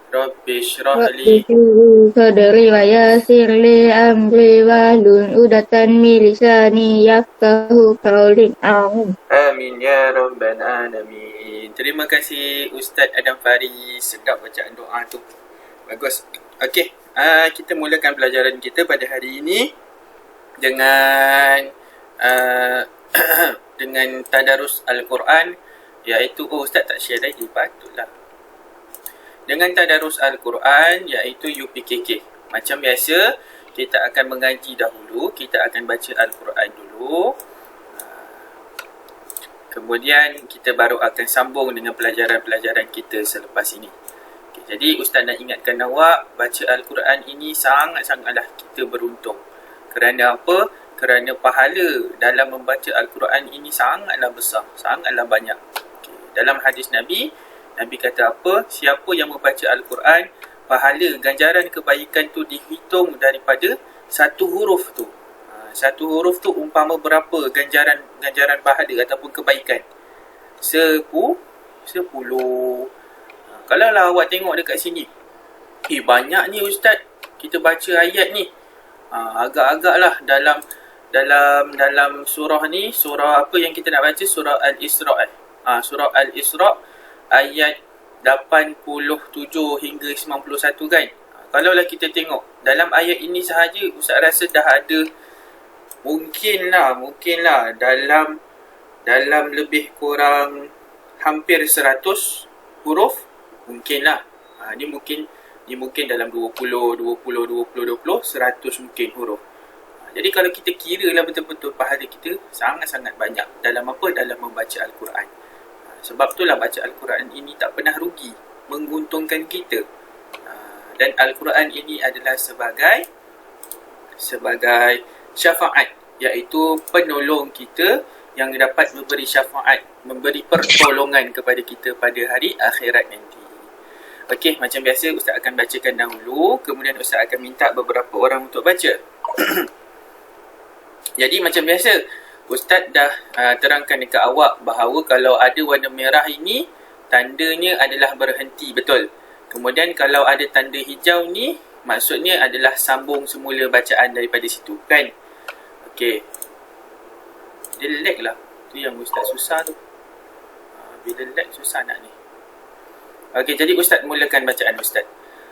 Rabbi shrah li Rabbi sadri wa yassir li amri wahlul 'uqdatam min lisani yafqahu qawli. Amin. Amin ya rabbal alamin. Terima kasih Ustaz Adam Faris. Sedap bacaan doa tu. Bagus. Okey, kita mulakan pelajaran kita pada hari ini dengan dengan tadarus Al-Quran, iaitu Ustaz tak share lagi, patutlah. Dengan tadarus Al-Quran, iaitu UPKK. Macam biasa, kita akan mengaji dahulu, kita akan baca Al-Quran dulu. Kemudian kita baru akan sambung dengan pelajaran-pelajaran kita selepas ini. Okay, jadi Ustaz nak ingatkan awak, baca Al-Quran ini sangat-sangatlah kita beruntung. Kerana apa? Kerana pahala dalam membaca Al-Quran ini sangatlah besar, sangatlah banyak. Okay. Dalam hadis Nabi, Nabi kata apa? Siapa yang membaca Al-Quran, pahala ganjaran kebaikan tu dihitung daripada satu huruf tu. Satu huruf tu umpama berapa ganjaran pahala ataupun kebaikan? 10. Kalau lah awak tengok dekat sini, banyak ni Ustaz, kita baca ayat ni. Agak-agak lah dalam surah ni, surah apa yang kita nak baca? Surah Al-Isra'. Surah Al-Isra' ayat 87 hingga 91 kan. Kalau lah kita tengok dalam ayat ini sahaja, Ustaz rasa dah ada mungkinlah dalam lebih kurang hampir 100 huruf, mungkinlah. Ni mungkin dalam 20 100 mungkin huruf. Jadi kalau kita kira lah betul-betul, pahala kita sangat-sangat banyak dalam apa? Dalam membaca Al-Quran. Sebab itulah baca Al-Quran ini tak pernah rugi, menguntungkan kita. Dan Al-Quran ini adalah sebagai syafaat, iaitu penolong kita yang dapat memberi syafaat, memberi pertolongan kepada kita pada hari akhirat nanti. Okey, macam biasa Ustaz akan bacakan dahulu, kemudian Ustaz akan minta beberapa orang untuk baca. Jadi macam biasa, Ustaz dah terangkan dekat awak bahawa kalau ada warna merah ini, tandanya adalah berhenti, betul. Kemudian kalau ada tanda hijau ni, maksudnya adalah sambung semula bacaan daripada situ, kan? Okey. Dia lag lah. Tu yang Ustaz susah tu. Bila lag susah nak ni. Okey, jadi Ustaz mulakan bacaan Ustaz.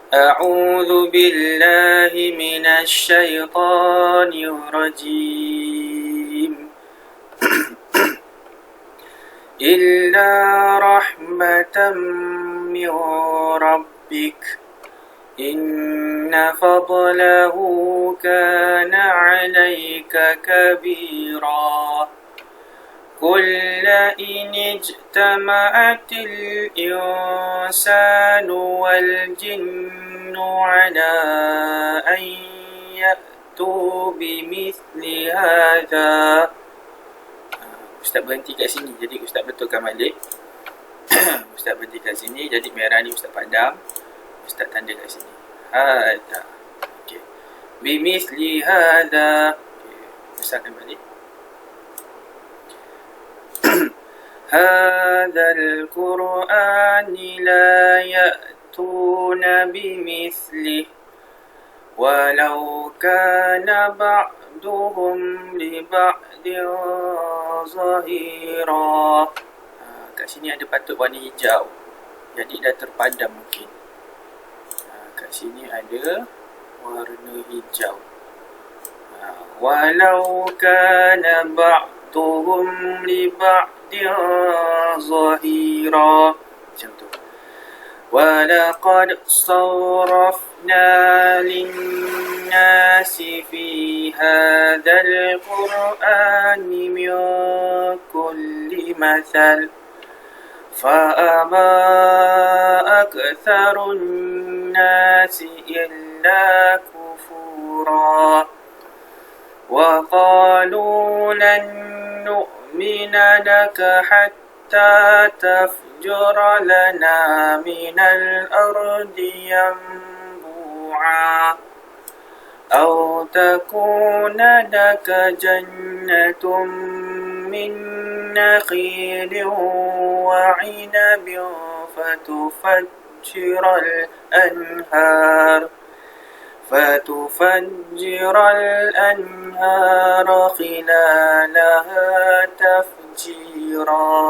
A'udzu billahi minasy syaithanir rajim. Illa rahmatan min rabbik. Inna fadlahu kana 'alaika kabira. قل إن اجتمعت الإنسان والجن على أن يأتوا بمثل هذا. Ustaz berhenti kat sini, jadi Ustaz betulkan balik. Ustaz berhenti kat sini, jadi merah ni Ustaz padam, Ustaz tanda kat sini. Hada. Okey. Bimithli hada. Okey, Ustazkan balik. هذا القرآن لا يأتون بمثله ولو كان بعضهم لبعض ظهيرا. Kat sini ada patut warna hijau, jadi dah terpadam mungkin. Kat sini ada warna hijau. Walau kana ba'duhum li ba'd ظهيرا. macam tu. ولقد صرفنا للناس في هذا القرآن من كل مثل فأبى أكثر الناس إلا كفورا. وقالوا لن نؤمن لك حتى تفجر لنا من الأرض ينبوعا أو تكون لك جنة من نخيل وعنب فتفجر فتفجر الأنهار خلالها تفجيرا.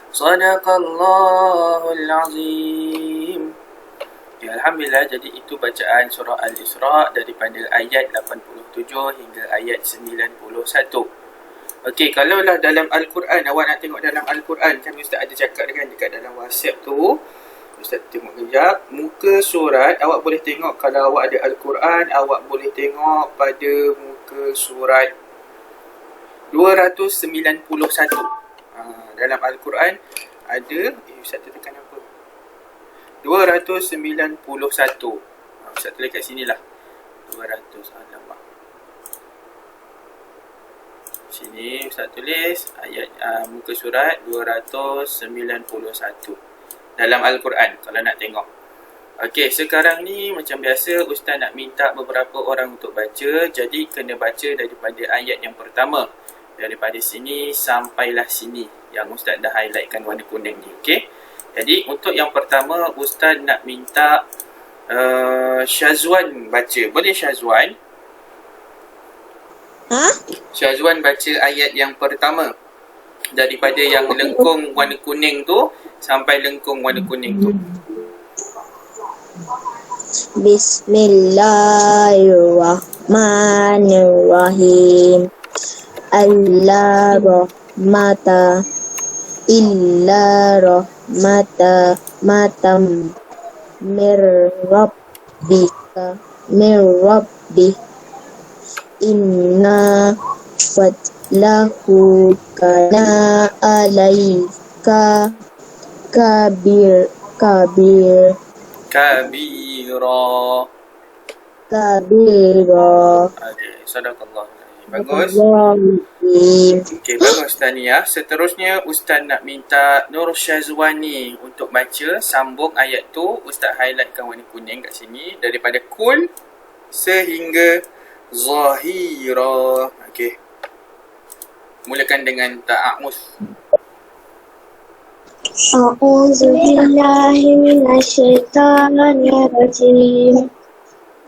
صدق الله العظيم. Ya, Alhamdulillah, jadi itu bacaan surah Al-Isra daripada ayat 87 hingga ayat 91. Okey, kalaulah dalam Al-Quran, awak nak tengok dalam Al-Quran, kan Ustaz ada cakap kan dekat dalam WhatsApp tu, Ustaz tengok kejap, muka surat, awak boleh tengok kalau awak ada Al-Quran, awak boleh tengok pada muka surat 291. Dalam Al-Quran ada, Ustaz tekan apa? 291. Ustaz tulis kat sini lah. 200, alamak. Sini Ustaz tulis ayat muka surat 291 dalam Al-Quran kalau nak tengok. Okey, sekarang ni macam biasa Ustaz nak minta beberapa orang untuk baca. Jadi kena baca daripada ayat yang pertama, daripada sini sampailah sini yang Ustaz dah highlightkan warna kuning ni. Okey, jadi untuk yang pertama Ustaz nak minta Syazwan baca. Boleh Syazwan? Syazwan baca ayat yang pertama daripada yang lengkung warna kuning tu sampai lengkung warna kuning tu. Bismillahirrahmanirrahim. Allah rahmata illa rahmata matam mirrabbika inna fadlahu kana alaika kabira. Okey, sadaqallah. Bagus. Okey, bagus Tania. Seterusnya Ustaz nak minta Nur Syazwani untuk baca sambung ayat tu. Ustaz highlightkan warna kuning kat sini daripada kul sehingga zahira. Okey. Mulakan dengan ta'awuz. A'udzu billahi minasyaitonir rajim.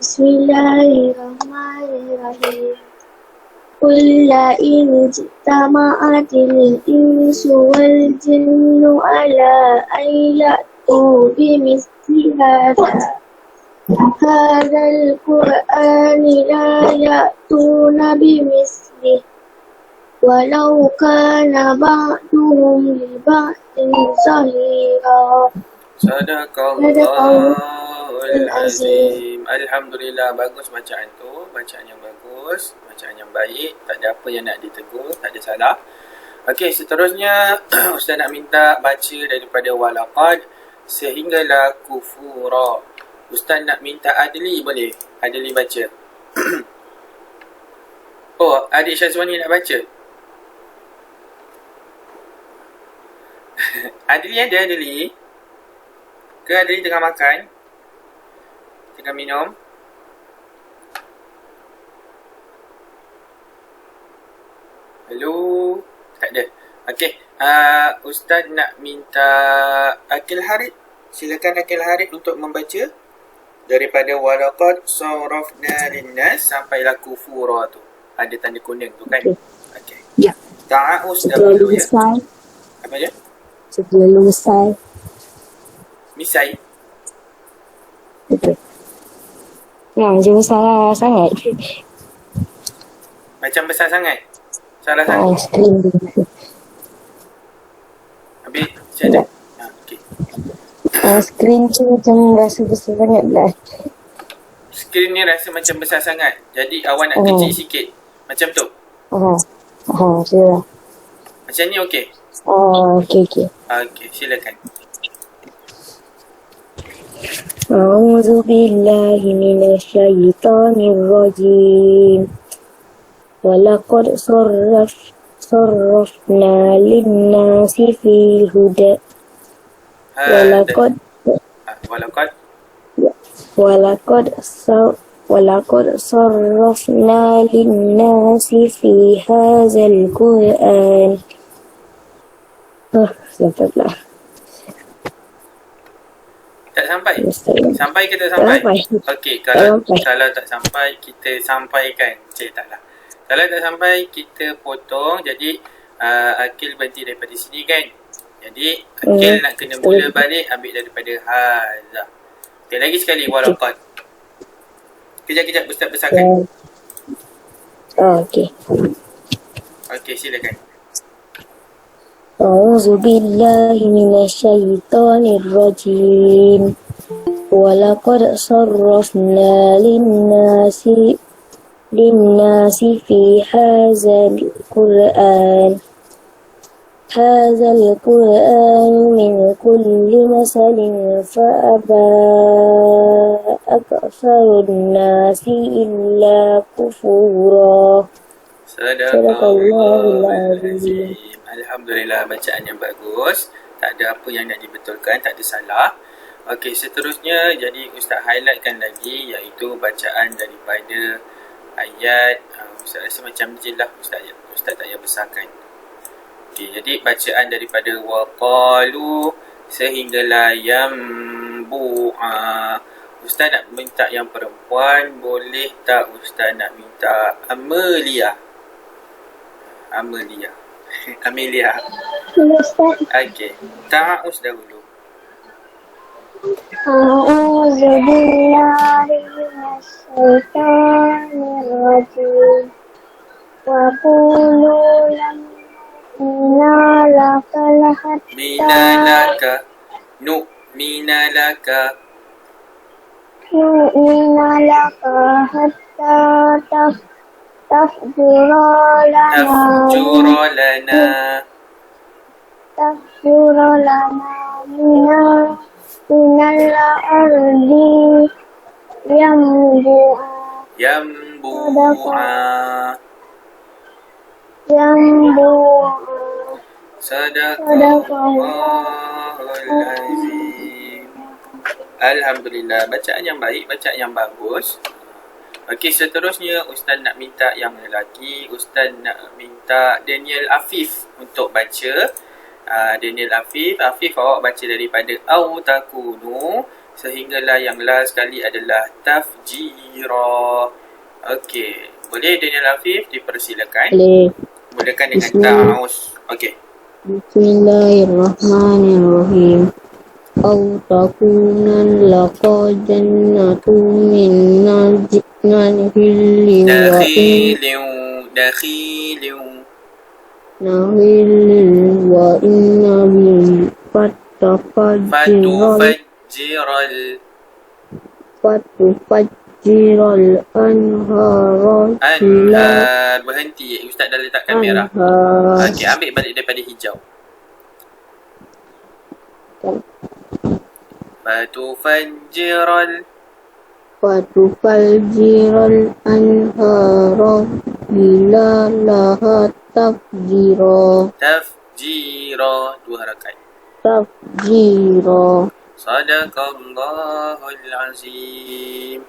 Bismillahirrahmanirrahim. Qul la in jitama'atil insu wal jinnu ala an ya'tu bimithli hadzal qur'ani la ya'tuna bimithlihi walau kana ba'duhum li ba'din zahira. Sadaqallahul azim. Alhamdulillah, bagus bacaan tu. Bacaan yang bagus, bacaan yang baik. Tak ada apa yang nak ditegur, tak ada salah. Okey, seterusnya Ustaz nak minta baca daripada walaqad sehinggalah kufura. Ustaz nak minta Adli, boleh? Adli baca. Oh, adik Syazwani nak baca? Adli ada, Adli? Ke Adli tengah makan? Tengah minum? Hello? Tak ada. Okey, Ustaz nak minta Akil Harid. Silakan Akil Harid untuk membaca daripada walaqad sarafna linnas sampailah kufura tu. Ada tanda kuning tu kan? Okey. Ya. Ta'awuz dahulu ya. Apa je? Sebelum selesai. Misai. Betul. Ya, jangan salah sangat. Macam besar sangat. Salah sangat. Skrin tu. Habis macam mana? Okey. Skrin tu macam rasa besar sangat lah. Skrin ni rasa macam besar sangat. Jadi awak nak kecil sikit. Macam tu. Sudah. Macam ni okey. Okey. Okey, silakan. A'udzu billahi minasyaitonir rajim. Walaqad sarrafna lin-nasi fil huda. Walaqad sarrafna lin-nasi fi hadzal Qur'an. Sampailah. Tak sampai? Ustaz. Sampai ke tak Tak sampai? sampai. Okey, Tak kalau sampai. tak sampai, kita sampaikan. Taklah. Kalau tak sampai, kita potong. Jadi, Akil berhenti daripada sini kan? Jadi, Akil nak kena mula balik, ambil daripada hazah. Okay, lagi sekali, walaqad. Kejap, Ustaz besarkan. Okey. Okey, silakan. أعوذ بالله من الشيطان الرجيم ولقد صرفنا للناس في هذا القرآن من كل مثل فأبى أكثر الناس إلا كفورا. Sadaqallahul Azim. Alhamdulillah, bacaan yang bagus. Tak ada apa yang nak dibetulkan, tak ada salah. Okey, seterusnya jadi Ustaz highlightkan lagi, iaitu bacaan daripada ayat Ustaz rasa macam je lah, Ustaz tak payah besarkan. Okey, jadi bacaan daripada waqalu sehinggalah yambu'a. Ustaz nak minta yang perempuan, boleh tak Ustaz nak minta Amelia? Amelia. Okey, ta'us dahulu. أعوذ بالله من الشيطان الرجيم وقولوا لن نؤمن لك حتى تفجر لنا من الأرض ينبوعا Sadaqallahul Azim. Alhamdulillah, bacaan yang baik, bacaan yang bagus. Okey, seterusnya Ustaz nak minta yang lelaki. Ustaz nak minta Daniel Afif untuk baca. Daniel Afif, awak baca daripada au takunu sehinggalah yang last sekali adalah tafjira. Okey, boleh Daniel Afif, dipersilakan. Boleh. Mulakan dengan ta'us. Okey. Bismillahirrahmanirrahim. Au takunan laka jannatu min nakhilin wa innabil fatufajjiral anhara. Berhenti, Ustaz dah letak kamera. Okey, ambil balik daripada hijau. Fatufajjiral anhara hilalaha tafjira. Dua harakat. Tafjira. Sadaqallahul Azim.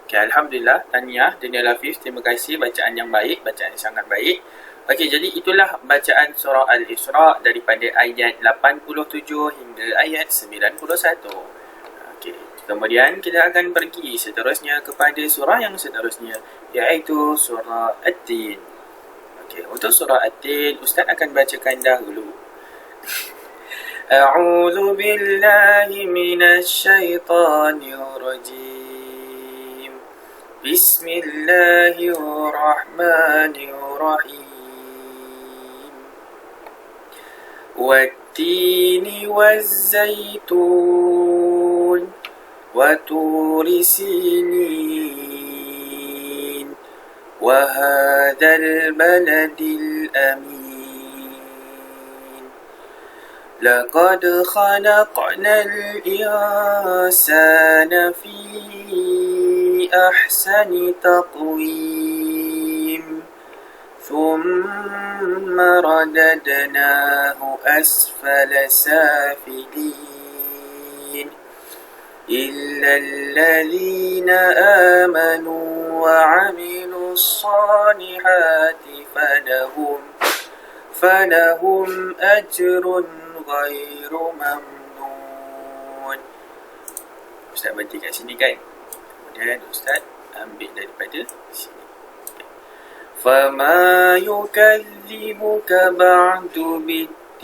Okay, Alhamdulillah, tahniah Daniel Hafiz, terima kasih, bacaan yang baik, bacaan yang sangat baik. Okey, jadi itulah bacaan surah Al-Isra daripada ayat 87 hingga ayat 91. Okey, kemudian kita akan pergi seterusnya kepada surah yang seterusnya, iaitu surah At-Tin. Okey, untuk surah At-Tin, Ustaz akan bacakan dahulu. A'udzu billahi minasy syaithanir rajim. Bismillahirrahmanirrahim. والتين والزيتون وطور سينين وهذا البلد الأمين لقد خلقنا الإنسان في أحسن تقويم ثم رددناه أسفل سافلين إلا الذين آمنوا وعملوا الصالحات فلهم أجر غير ممنون Ustaz berhenti kat sini kan. Kemudian Ustaz ambil daripada sini. فَمَا يُكَذِّبُكَ بَعْدُ بِالدِّينِ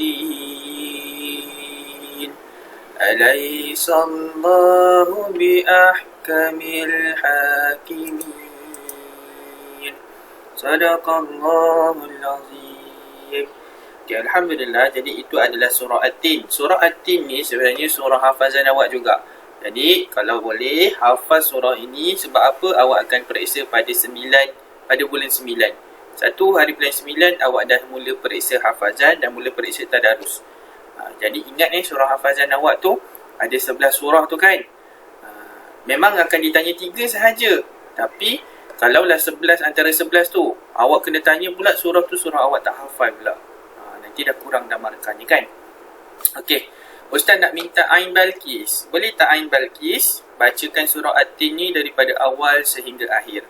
أَلَيْسَ اللَّهُ بِأَحْكَمِ الْحَاكِمِينَ صَدَقَ اللَّهُ الْعَظِيمُ. Okay, Alhamdulillah. Jadi itu adalah surah At-Tin. Surah At-Tin ni sebenarnya surah hafazan awak juga. Jadi kalau boleh hafaz surah ini. Sebab apa? Awak akan periksa pada bulan 9. Satu hari bulan 9 awak dah mula periksa hafazan dan mula periksa tadarus. Jadi ingat surah hafazan awak tu ada 11 surah tu kan. Memang akan ditanya 3 sahaja. Tapi kalaulah 11 antara 11 tu awak kena tanya pula surah tu surah awak tak hafal pula. Nanti dah kurang dah markahnya kan. Okey. Ustaz nak minta Ain Balqis. Boleh tak Ain Balqis bacakan surah At-Tin ni daripada awal sehingga akhir?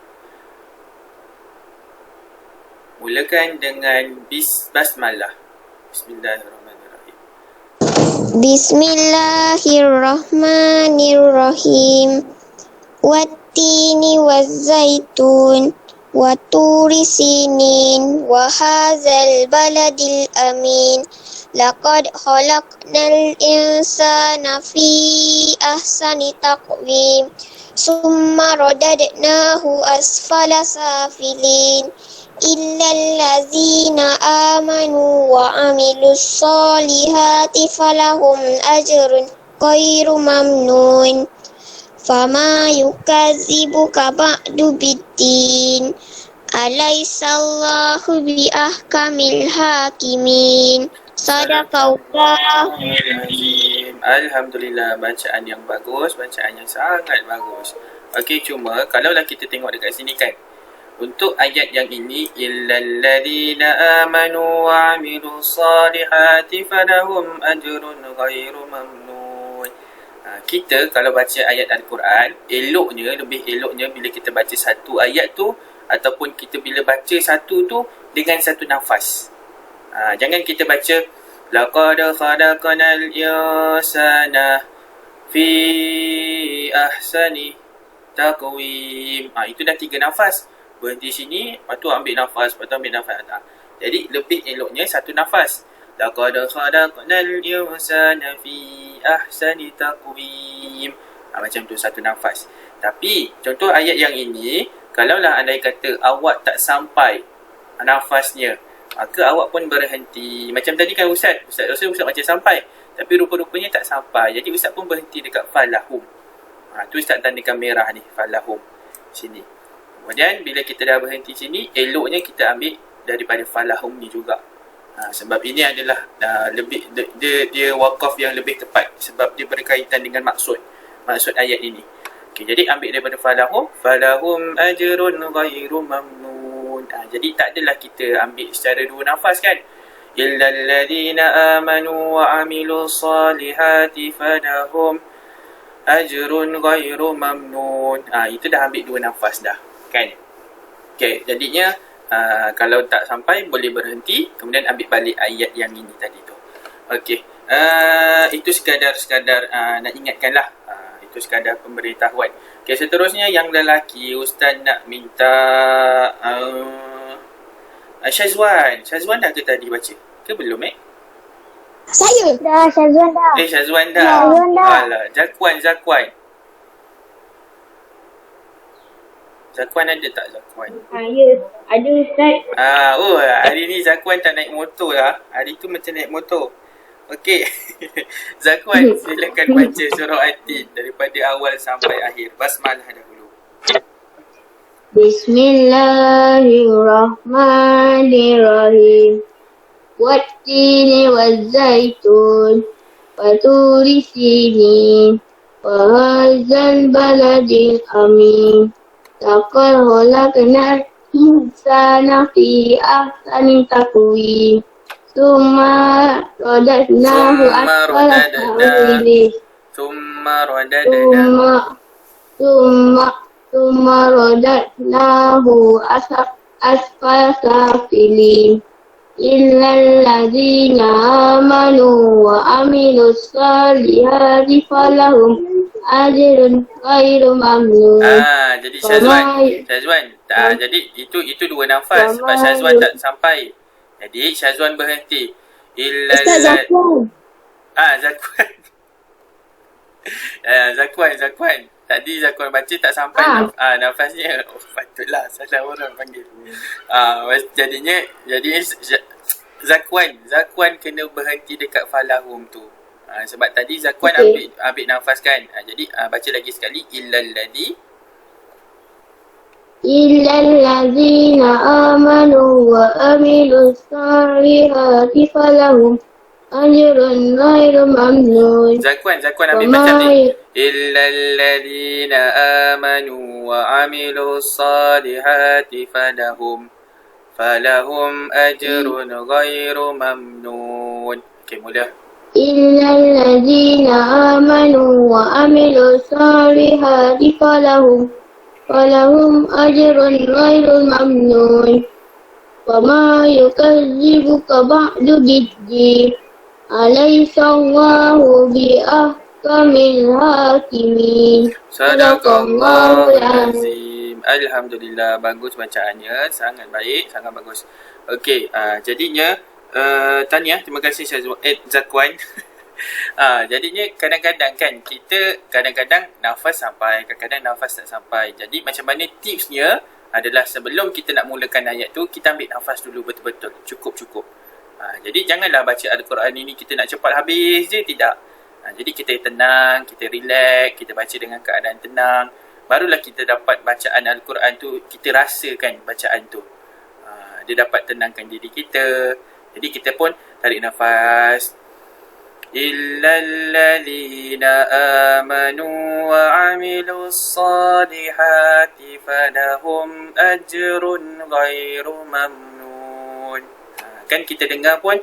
Mulakan dengan basmalah. Bismillahirrahmanirrahim. Bismillahirrahmanirrahim. Wattini wazzaitun wa turi sinin wa hadzal baladil amin. Laqad khalaqnal insana fi ahsani taqwim. Summa radadnahu asfala safilin. Illallazina amanu wa amilus solihati falahum ajrun ghairu mamnun. Fama yukadzibuka ba'du biddin. Alaisallahu biahkamil hakimin. Sadaqallahul. Alhamdulillah, bacaan yang bagus, bacaan yang sangat bagus. Okey, cuma kalaulah kita tengok dekat sini kan, untuk ayat yang ini, illalladzina amanu wa amilus solihati falahum ajrun ghairu mamnun. Kita kalau baca ayat Al-Quran, lebih eloknya bila kita baca satu ayat tu ataupun kita bila baca satu tu dengan satu nafas. Jangan kita baca laqad khalaqnal insana fi ahsani taqwim. Itu dah 3 nafas. Berhenti sini, lepas tu ambil nafas, lepas tu ambil nafas. Jadi lebih eloknya satu nafas. Laqad khalaqnal insana fi ahsani taqwim. Macam tu satu nafas. Tapi contoh ayat yang ini, kalaulah andai kata awak tak sampai nafasnya, maka awak pun berhenti. Macam tadi kan Ustaz macam sampai, tapi rupa-rupanya tak sampai. Jadi Ustaz pun berhenti dekat falahum. Tu Ustaz tandakan merah ni, falahum sini. Kemudian bila kita dah berhenti sini, eloknya kita ambil daripada falahum ni juga. Sebab ini adalah lebih dia wakaf yang lebih tepat sebab dia berkaitan dengan maksud ayat ini. Okey, jadi ambil daripada falahum ajrun ghairu mamnun. Jadi tak adalah kita ambil secara 2 nafas kan. Illalladzina amanu wa amilus solihati falahum ajrun ghairu mamnun. Itu dah ambil 2 nafas dah kan. Okey, jadinya kalau tak sampai boleh berhenti, kemudian ambil balik ayat yang ini tadi tu. Okey, itu sekadar nak ingatkanlah. Itu sekadar pemberitahuan. Okey, seterusnya yang lelaki, Ustaz nak minta Syazwan dah ke tadi baca? Ke belum Saya dah, Syazwan dah. Syazwan dah. Alah, Zakwan. Zakwan ada tak Zakwan? Ya, ada Ustaz. Hari ni Zakwan tak naik motor lah. Hari tu macam naik motor. Okey. Zakwan, silakan baca surah At-Tin daripada awal sampai akhir. Basmalah dahulu. Bismillahirrahmanirrahim. Wattini wazzaitun wa turi sinin wa hadzal baladil amin. Laqad khalaqnal insana fi ahsani taqwim. Summa radadnahu asfala safilin. Summa radadnahu asfala safilin. Illalladzina amanu wa amilus solihati falahum ajrun ghairu mamnun. Jadi Syazwan. Jadi itu dua nafas sebab Syazwan tak sampai. Jadi Syazwan berhenti. Ustaz Zakwan. Zakwan. Zakwan. Tadi Zakwan baca tak sampai nafasnya. Patutlah salah orang panggil. Jadinya Zakwan kena berhenti dekat falahum tu. Sebab tadi Zakwan ambil nafas kan. Jadi baca lagi sekali. Illalladzina amanu wa amilus solihati falahum ajrun ghairu mamnun. Zakwan ambil macam ni. Illalladzina amanu wa amilus solihati falahum ajrun ghairu mamnun. Okey, mula. Illalladzina amanu wa amilus solihati falahum ajrun ghairu mamnun. Wa ma yukazzibuka ba'du biddin. Alaysallahu biahkamil hakimin. Sadaqallahul azim. Alhamdulillah, bagus bacaannya, sangat baik, sangat bagus. Okey, jadinya tahniah, terima kasih Zakwan. Jadinya kadang-kadang kan kita nafas sampai, kadang-kadang nafas tak sampai. Jadi macam mana tipsnya adalah sebelum kita nak mulakan ayat tu, kita ambil nafas dulu betul-betul, cukup. Jadi janganlah baca Al-Quran ini kita nak cepat habis je, tidak. Jadi kita tenang, kita relax, kita baca dengan keadaan tenang. Barulah kita dapat bacaan Al-Quran tu, kita rasakan bacaan tu. Dia dapat tenangkan diri kita. Jadi kita pun tarik nafas. Illalladzina amanu wa amilus solihati falahum ajrun ghairu mamnun. Kan kita dengar pun,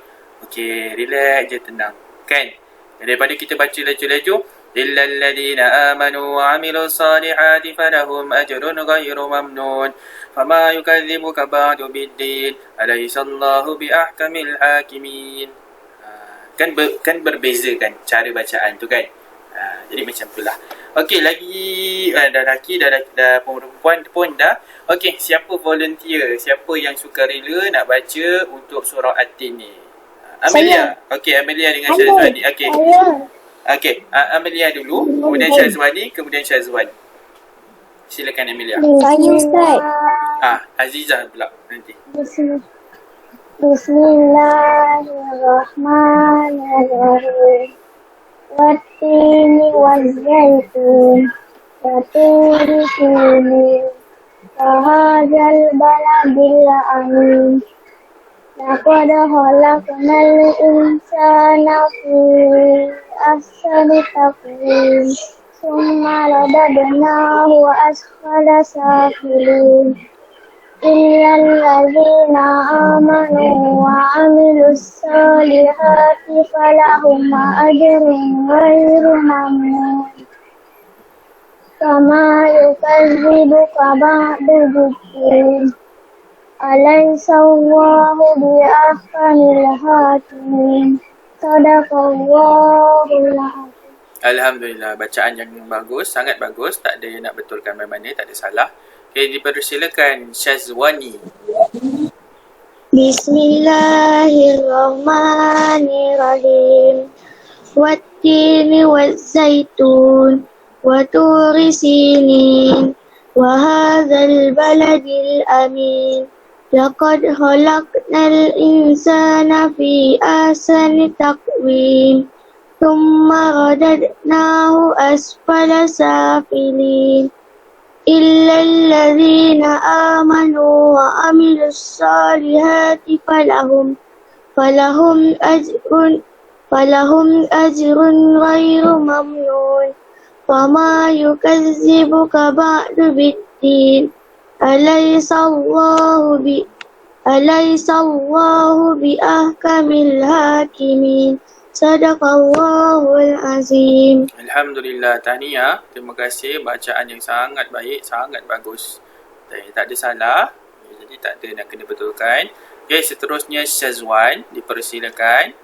okey, relax je, tenang. Kan? Daripada kita baca laju-laju, illalladzina amanu wa amilus solihati falahum ajrun ghairu mamnun. Fama yukadzibuka ba'du biddin. Alaysallahu biahkamil hakimin. Kan berbeza kan cara bacaan tu kan. Jadi macam itulah. Okey, lagi dah lelaki, dah perempuan pun dah. Okey, siapa volunteer? Siapa yang suka rela nak baca untuk surah At-Tin ni? Amelia. Okey, Amelia dengan Syazwani. Okey, Amelia dulu, kemudian Syazwani, kemudian Syazwan. Silakan Amelia. Saya Ustaz. Azizah pula nanti. Bismillahirrahmanirrahim. Wattini wazzaitun wa turi sinin wa hadzal baladil amin. Laqad khalaqnal insana fi ahsani taqwim. Summa radadnahu asfala safilin. Illalladzina amanu wa amilus solihati falahum ajrun ghairu mamnun. Kama yukazzibuka ba'du biddin. Alaysallahu biahkamil hakimin. Sadaqallahul azim. Alhamdulillah, bacaan yang bagus, sangat bagus. Tak ada yang nak betulkan mana-mana, tak ada salah. Okay, dipersilakan Syazwani. Bismillahirrahmanirrahim. Wattini wazzaitun wa turi sinin wa hadzal baladil amin. Laqad khalaqnal insana fi ahsani taqwim. Thumma radadnahu asfala safilin. Illalladzina amanu wa amilus solihati falahum ajrun ghairu mamnun. Wa ma yukazzibuka ba'du biddin. Alaysallahu biahkamil hakimin. Sadaqallahul azim. Alhamdulillah, tahniah. Terima kasih, bacaan yang sangat baik, sangat bagus. Tak ada salah. Jadi tak ada nak kena betulkan. Okay, seterusnya Syazwan, dipersilakan.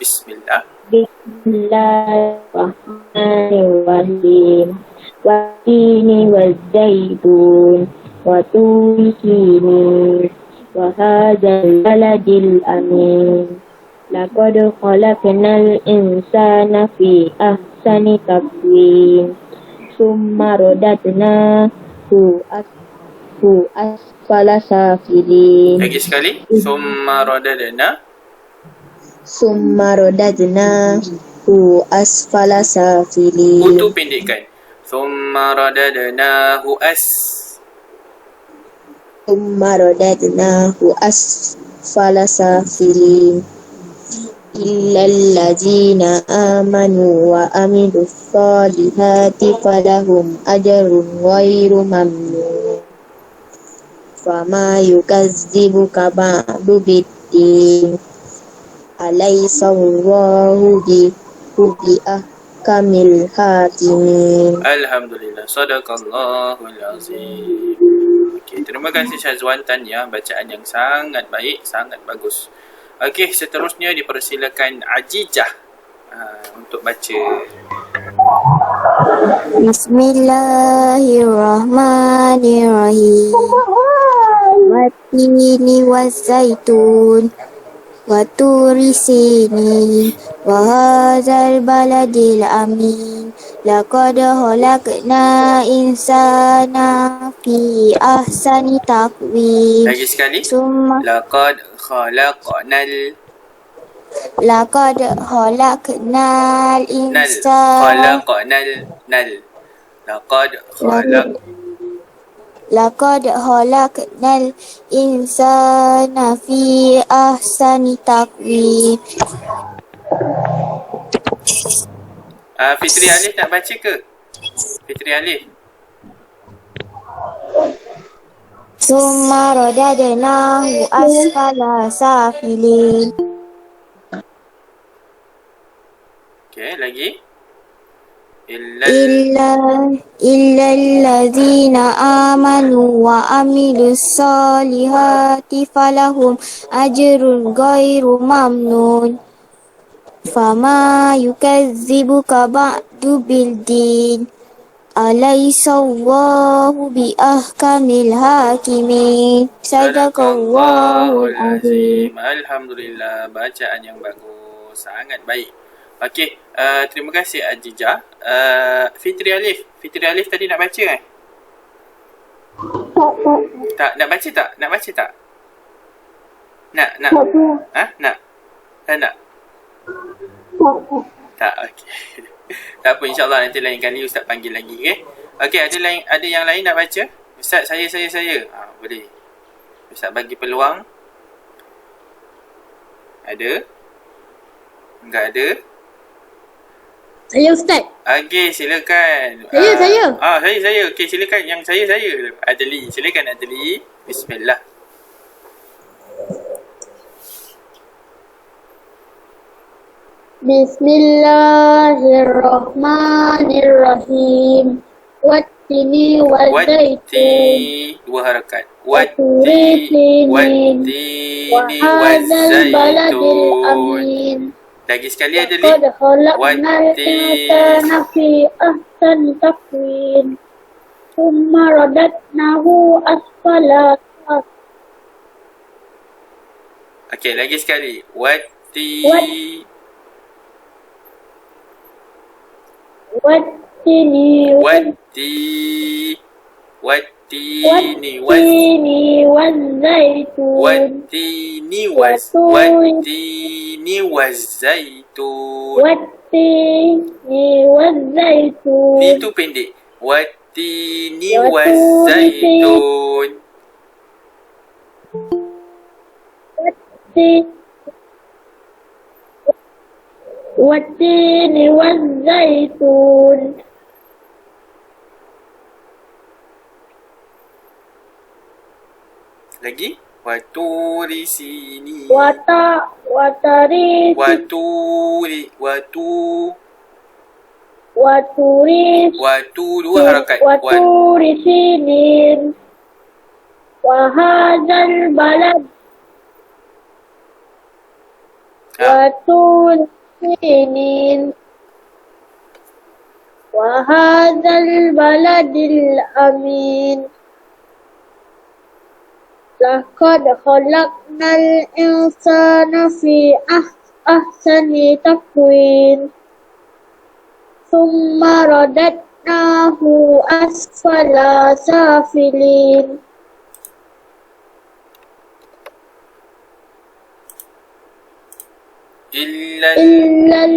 Bismillah. Bismillahirrahmanirrahim. Wattini wazzaitun wa turi sinin wa hadzal baladil amin. Laqad khalaqnal insana fi ahsani taqwim. Summa radadnahu asfala safilin. Lagi sekali. Summa radadnahu asfala safilin. Untuk pendekkan. Summa radadnahu asfala safilin. Illal ladzina amanu wa amilus solihati falahum ajrun ghairu mamnun. Fama yukazzibuka ba'du biddin. Alaysa Allahu bi ahkamil hakimin. Alhamdulillah. Sadaqallahul azim. Okey, terima kasih Syazwan Tanya. Bacaan yang sangat baik, sangat bagus. Okey, seterusnya dipersilakan Ajijah untuk baca. Bismillahirrahmanirrahim. Wattini wazzaitun wa turi sinin wa hadzal baladil amin. Laqad khalaqna insana fi ahsani taqwim. Lagi sekali. Summa Laqad khalaqnal Laqad khalaqnal insana Laqad khalaqnal insana fi ahsani taqwim. Fitri Alif nak baca ke? Fitri Alif. Summa radadnahu asfala safilin. Okey, lagi. Illal ladzina amanu wa amilus solihati falahum ajrun ghairu mamnun. Fama yukazzibuka ba'du biddin. Alaysa Allahu bi ahkamil hakimin. Sadaqallahul azim. Alhamdulillah, bacaan yang bagus, sangat baik. Okey, terima kasih Ajijah. Fitri Alif tadi nak baca kan? Tak, nak baca tak? Nak? Nak? Nak? Tak nak? Tak, okey. Tak apa, insyaAllah nanti lain kali Ustaz panggil lagi, okey? Okey, ada yang lain nak baca? Ustaz, saya. Boleh. Ustaz bagi peluang. Ada? Enggak ada? Saya Ustaz. Okey, silakan. Saya. Saya. Okey, silakan. Yang saya. Adli. Silakan Adli. Bismillah. Bismillahirrahmanirrahim. Wattini wazzaitun. Dua harakat. Wattini Wattini wahadzal baladil wazzaitun. amin. Lagi sekali ada li. Laqad khalaqnal insana fi ahsani taqwim. Summa radadnahu asfala. Okey, lagi sekali. Wattini wazzaitun. Itu pendek. Wattini wazzaitun. Wattini wazzaitun. Lagi. Waturi sini. Waturi dua harakat. Waturi sinin. Wahadzal balad. وطول سنين وهذا البلد الأمين لقد خلقنا الإنسان في أحسن تقويم ثم رددناه أسفل سافلين Illa إلا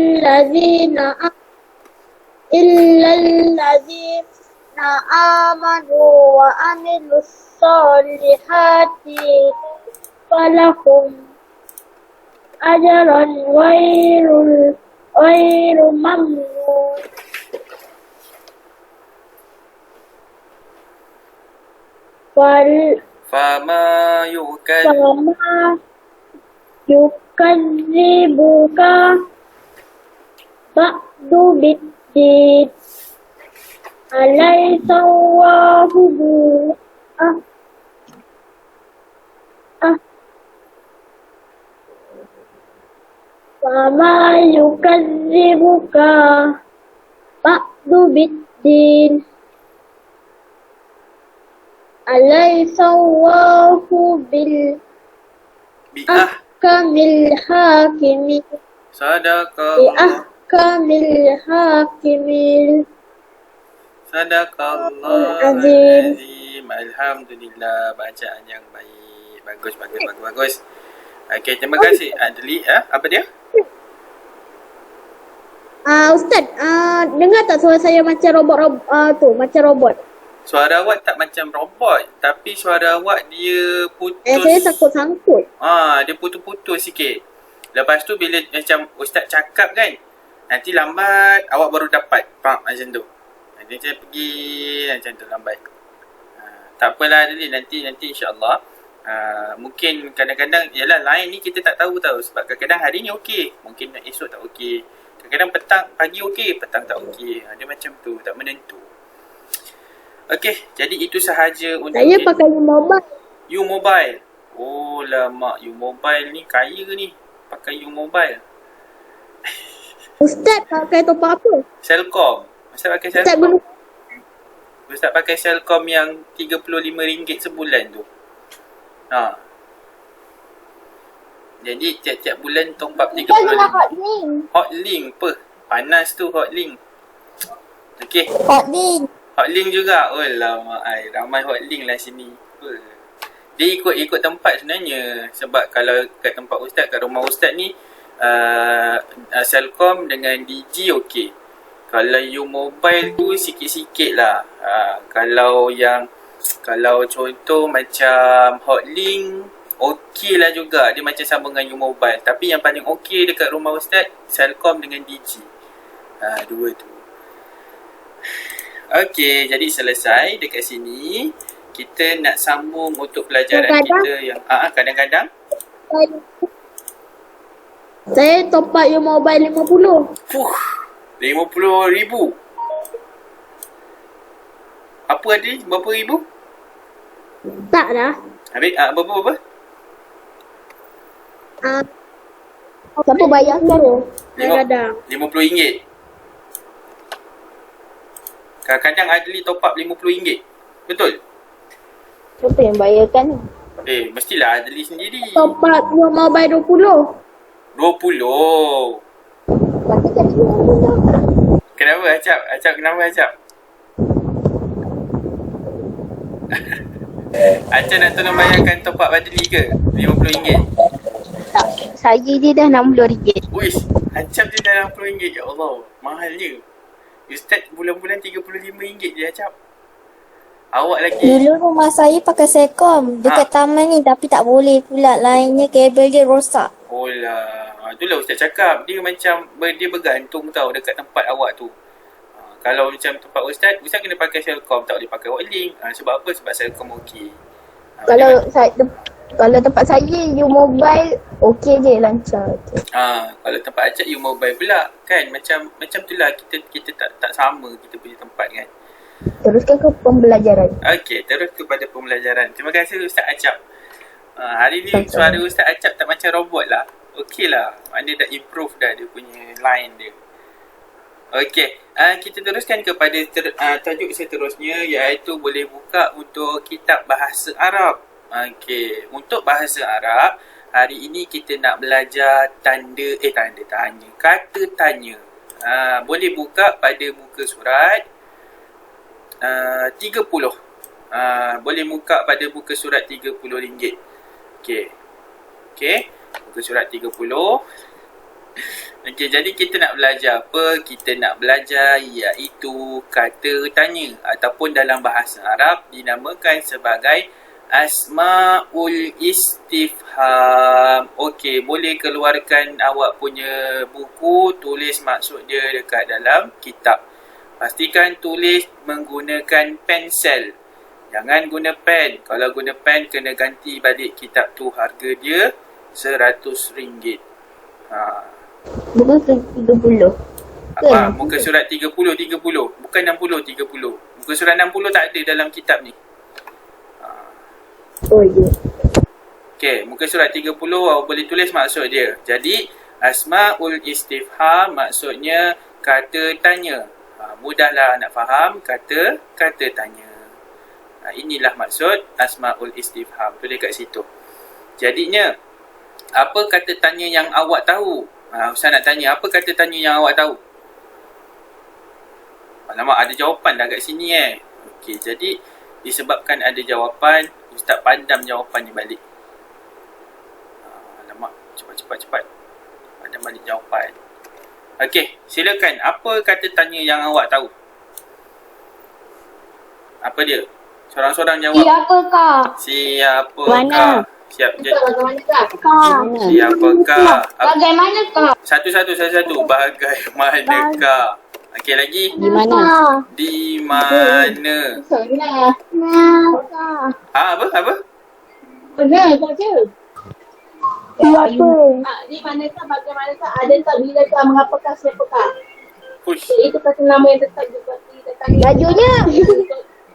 الذين آمنوا وعملوا الصالحات فلهم أجر غير ممنون fama yukan فما يكذبك بعد بالدين أليس الله فما يكذبك بعد بالدين أليس الله bi'ah بأحكم الحاكمين sadaqallah بأحكم الحاكمين sadaqallah Azim. azim. Alhamdulillah, bacaan yang baik. Bagus. Okey, terima kasih Adli. Apa dia? Ustaz, dengar tak suara saya macam macam robot? Suara awak tak macam robot, tapi suara awak dia putus. Saya takut sangkut. Dia putus-putus sikit. Lepas tu bila macam Ustaz cakap kan, nanti lambat awak baru dapat. Macam tu. Nanti saya pergi macam tu lambat. Tak apalah Adli, nanti insya-Allah. Mungkin kadang-kadang yalah lain ni kita tak tahu sebab kadang-kadang hari ni okey, mungkin esok tak okey. Kadang-kadang petang pagi okey, petang tak okey. Dia macam tu, tak menentu. Okey, jadi itu sahaja untuk Saya pakai mobile. U-Mobile. Oh lama, U-Mobile ni kaya ni. Pakai U-Mobile. Ustaz pakai top up apa? Celcom. Ustaz pakai Ustaz Celcom. guna Ustaz pakai Celcom yang RM35 sebulan tu. Jadi tiap-tiap bulan top up Kita guna RM35. Hotlink. Hotlink apa? Panas tu Hotlink. Okey. Hotlink. Hotlink juga. Oh lama ai. Ramai Hotlink lah sini. Dia ikut tempat sebenarnya. Sebab kalau kat tempat Ustaz, kat rumah Ustaz ni Celcom dengan Digi okey. Kalau U-Mobile tu sikit-sikit lah. Kalau contoh macam Hotlink okey lah juga. Dia macam sambung dengan U-Mobile. Tapi yang paling okey dekat rumah Ustaz, Celcom dengan Digi. Dua tu. Okey, jadi selesai dekat sini. Kita nak sambung untuk pelajaran kita yang kadang-kadang Saya top up U-Mobile 50. RM50,000. Apa tadi? Berapa ribu? Tak dah. Habis berapa? Siapa bayar sekarang? Kadang-kadang. RM50. Kadang-kadang Adli top up RM50. Betul? Siapa yang bayarkan? Mestilah Adli sendiri. Top up U-Mobile 20. 20. Tapi kan RM90. Kenapa Acap? Kenapa Acap? Acap nak tolong bayarkan top up Adli ke? RM50. Tak, saya je dah RM60. Uish, Acap je dah RM60. Ya Allah, mahalnya. Ustaz bulan-bulan RM35 je Acap. Awak lagi. Dulu rumah saya pakai Celcom dekat taman ni, tapi tak boleh pula, lainnya kabel dia rosak. Oh lah. Itulah Ustaz cakap. Dia macam dia bergantung tau dekat tempat awak tu. Kalau macam tempat Ustaz kena pakai Celcom, tak boleh pakai Hotlink. Sebab apa? Sebab Celcom okey. Kalau tempat saya U-Mobile okey je, lancar. Kalau tempat Acap U-Mobile pula kan macam tu lah, kita tak sama kita punya tempat kan. Teruskan ke pembelajaran. Okey, terus kepada pembelajaran. Terima kasih Ustaz Acap. Hari ni suara Ustaz Acap tak macam robot lah. Okey lah. Maknanya dah improve dah dia punya line dia. Okey, kita teruskan kepada tajuk seterusnya, iaitu boleh buka untuk kitab bahasa Arab. Okey, untuk bahasa Arab, hari ini kita nak belajar tanda tanya. Kata tanya. Boleh buka pada muka surat 30. Boleh buka pada muka surat RM30. Okey, muka surat 30. Okey, jadi kita nak belajar apa? Kita nak belajar iaitu kata tanya ataupun dalam bahasa Arab dinamakan sebagai Asma'ul Istifham. Okey, boleh keluarkan awak punya buku, tulis maksud dia dekat dalam kitab. Pastikan tulis menggunakan pensel. Jangan guna pen. Kalau guna pen, kena ganti balik kitab tu. Harga dia RM100. Bukan 30. Apa? Muka surat 30. Bukan 60, 30. Muka surat 60 tak ada dalam kitab ni. Oh, ya. Okey, muka surat 30 awak boleh tulis maksud dia. Jadi, Asma'ul Istifham maksudnya kata tanya. Mudahlah nak faham kata tanya. Inilah maksud Asma'ul Istifham. Tulis kat situ. Jadinya, apa kata tanya yang awak tahu? Ustaz nak tanya, apa kata tanya yang awak tahu? Alamak, ada jawapan dah kat sini Okey, jadi disebabkan ada jawapan, Ustaz pandam jawapan ni balik. Alamak, cepat. Pandam balik jawapan. Okey, silakan. Apa kata tanya yang awak tahu? Apa dia? Sorang-sorang jawab. Siapakah? Siapakah? Mana? Siap. Bagaimana? Siapakah? Bagaimanakah? Satu-satu. Bagaimanakah? Okey, lagi. Di mana? Di mana? Apa? Benar, kau je. Siapa? Di manakah, bagaimanakah, adakah, bilakah, mengapakah, siapakah? Push. Itu kata nama yang tetap seperti datang. Bajunya.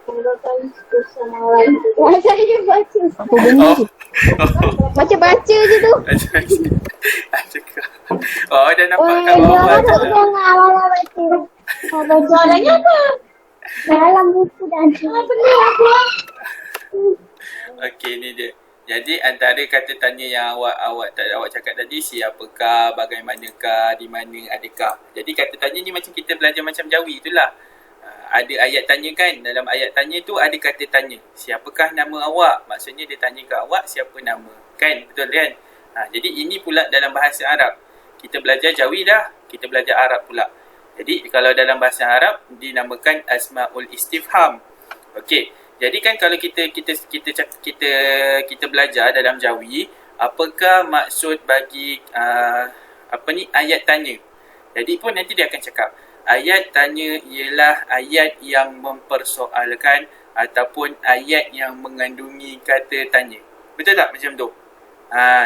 Menggunakan bersama lain. Saya baca. Apa Oh. Baca-baca je tu. Oh, dah nampak kat bawah tu lah. Awal-awal baca. Soalannya apa? Dalam buku dan Benar aku. Okey, ni dia. Jadi antara kata tanya yang awak cakap tadi, siapakah, bagaimanakah, di mana, adakah. Jadi kata tanya ni macam kita belajar macam Jawi itulah. Ada ayat tanya kan. Dalam ayat tanya tu ada kata tanya. Siapakah nama awak? Maksudnya dia tanya ke awak siapa nama. Kan? Betul kan? Jadi ini pula dalam bahasa Arab. Kita belajar Jawi dah. Kita belajar Arab pula. Jadi kalau dalam bahasa Arab dinamakan Asma'ul Istifham. Okey. Jadi kan kalau kita belajar dalam Jawi, apakah maksud bagi ayat tanya. Jadi pun nanti dia akan cakap ayat tanya ialah ayat yang mempersoalkan ataupun ayat yang mengandungi kata tanya. Betul tak macam tu?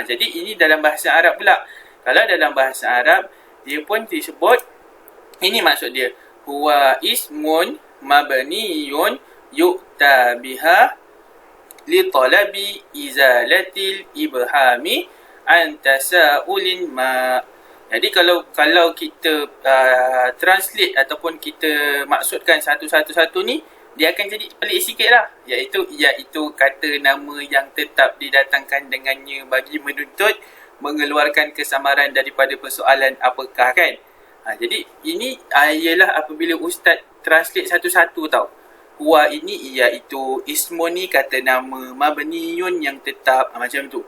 Jadi ini dalam bahasa Arab pula. Kalau dalam bahasa Arab, dia pun disebut, ini maksud dia. Huwa ismun mabniyun yu'ta biha li talabi izalatil ibhami an tasa'ulin ma. Jadi kalau kita translate ataupun kita maksudkan satu-satu ni, dia akan jadi pelik sikit lah. Iaitu kata nama yang tetap didatangkan dengannya bagi menuntut mengeluarkan kesamaran daripada persoalan apakah kan. Jadi ini ialah apabila Ustaz translate satu-satu tau. Huwa ini iaitu ismun ni kata nama, mabniyun yang tetap, macam tu.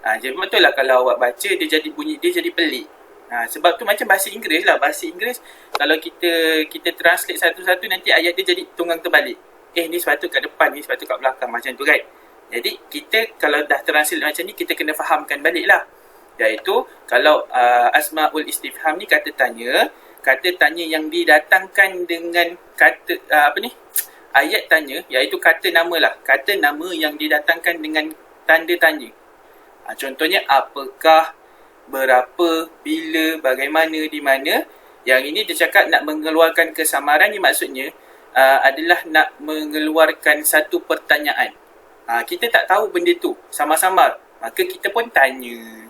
Jadi betul lah kalau awak baca dia jadi bunyi, dia jadi pelik. Sebab tu macam bahasa Inggeris lah. Bahasa Inggeris kalau kita translate satu-satu nanti ayat dia jadi tunggang terbalik. Ni sepatut kat depan, ni sepatut kat belakang, macam tu kan. Jadi kita kalau dah translate macam ni, kita kena fahamkan balik lah. Iaitu kalau Asma'ul Istifham ni kata tanya yang didatangkan dengan kata ayat tanya, iaitu kata nama lah. Kata nama yang didatangkan dengan tanda tanya. Contohnya apakah, berapa, bila, bagaimana, di mana. Yang ini dia cakap nak mengeluarkan kesamaran ni maksudnya adalah nak mengeluarkan satu pertanyaan. Kita tak tahu benda tu sama-sama, maka kita pun tanya.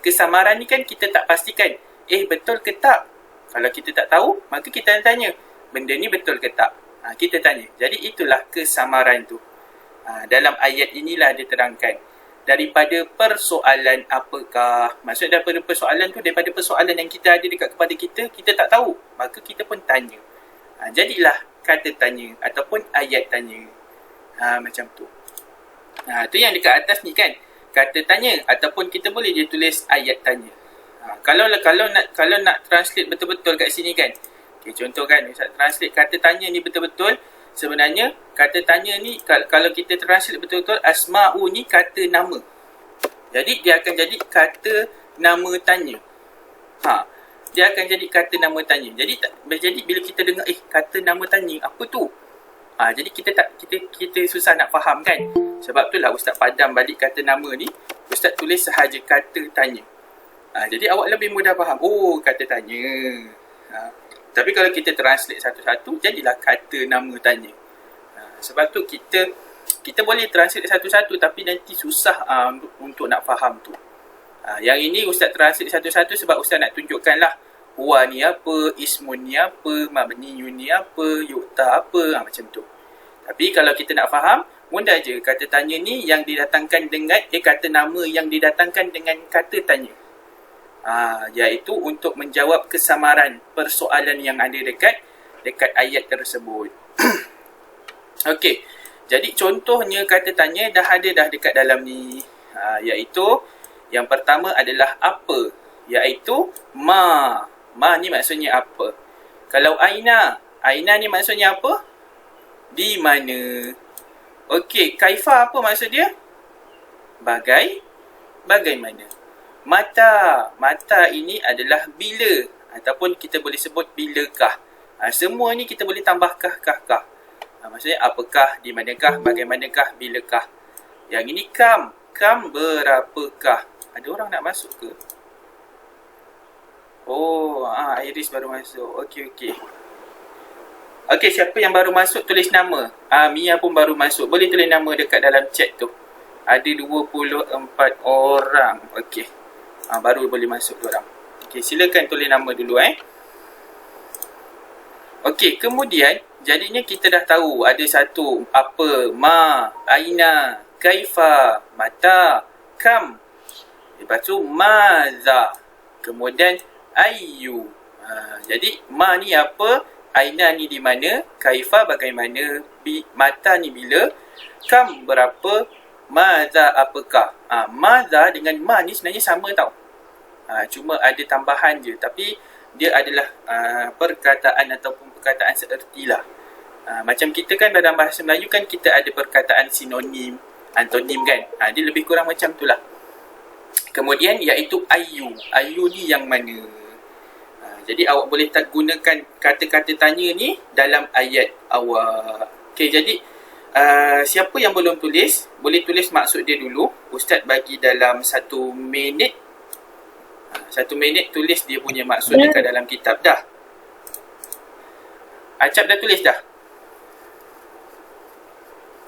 Kesamaran ni kan kita tak pastikan. Betul ke tak? Kalau kita tak tahu, maka kita tanya, benda ni betul ke tak? Kita tanya. Jadi itulah kesamaran tu. Dalam ayat inilah diterangkan. Daripada persoalan apakah, maksud daripada persoalan tu, daripada persoalan yang kita ada dekat kepada kita, kita tak tahu, maka kita pun tanya. Jadilah kata tanya ataupun ayat tanya. Macam tu. Tu yang dekat atas ni kan, kata tanya, ataupun kita boleh je tulis ayat tanya. Kalau nak translate betul-betul kat sini kan. Contoh kan, Ustaz translate kata tanya ni betul-betul. Sebenarnya kata tanya ni kalau kita translate betul-betul, asma'u ni kata nama. Jadi dia akan jadi kata nama tanya. Dia akan jadi kata nama tanya. Jadi bila kita dengar kata nama tanya apa tu? Jadi kita susah nak faham kan. Sebab itulah Ustaz padam balik kata nama ni. Ustaz tulis sahaja kata tanya. Jadi awak lebih mudah faham. Oh, kata tanya. Tapi kalau kita translate satu-satu, jadilah kata nama tanya. Sebab tu kita boleh translate satu-satu, tapi nanti susah untuk nak faham tu. Yang ini Ustaz translate satu-satu sebab Ustaz nak tunjukkan lah. Huwa ni apa, ismun ni apa, mabniyun ni apa, yu'ta apa, macam tu. Tapi kalau kita nak faham, mudah je. Kata tanya ni yang didatangkan dengan, kata nama yang didatangkan dengan kata tanya. Iaitu untuk menjawab kesamaran persoalan yang ada dekat ayat tersebut. Okey. Jadi contohnya kata tanya dah ada dah dekat dalam ni. Iaitu yang pertama adalah apa? Iaitu ma. Ma ni maksudnya apa? Kalau aina ni maksudnya apa? Di mana? Okey, kaifa apa maksud dia? Bagaimana? Mata ini adalah bila, ataupun kita boleh sebut bilakah. Semua ni kita boleh tambah kah. Maksudnya apakah, di manakah, bagaimanakah, bilakah. Yang ini kam berapakah. Ada orang nak masuk ke? Oh, Iris baru masuk. Okey. Okey, siapa yang baru masuk tulis nama. Mia pun baru masuk. Boleh tulis nama dekat dalam chat tu. Ada 24 orang. Okey. Baru boleh masuk diorang. Okey, silakan tulis nama dulu Okey, kemudian jadinya kita dah tahu ada satu apa, ma, aina, kaifa, mata, kam. Lepas tu maza. Kemudian ayu. Jadi ma ni apa, aina ni di mana, kaifa bagaimana, mata ni bila, kam berapa, maza apakah. Maza dengan ma ni sebenarnya sama tau. Cuma ada tambahan je. Tapi dia adalah perkataan ataupun perkataan seerti lah. Macam kita kan dalam bahasa Melayu kan kita ada perkataan sinonim, antonim kan. Dia lebih kurang macam tu lah. Kemudian iaitu ayu. Ayu ni yang mana? Jadi awak boleh gunakan kata-kata tanya ni dalam ayat awak. Okey, jadi siapa yang belum tulis, boleh tulis maksud dia dulu. Ustaz bagi dalam 1 minit. 1 minit tulis dia punya maksud dekat dalam kitab. Dah? Acap dah tulis dah?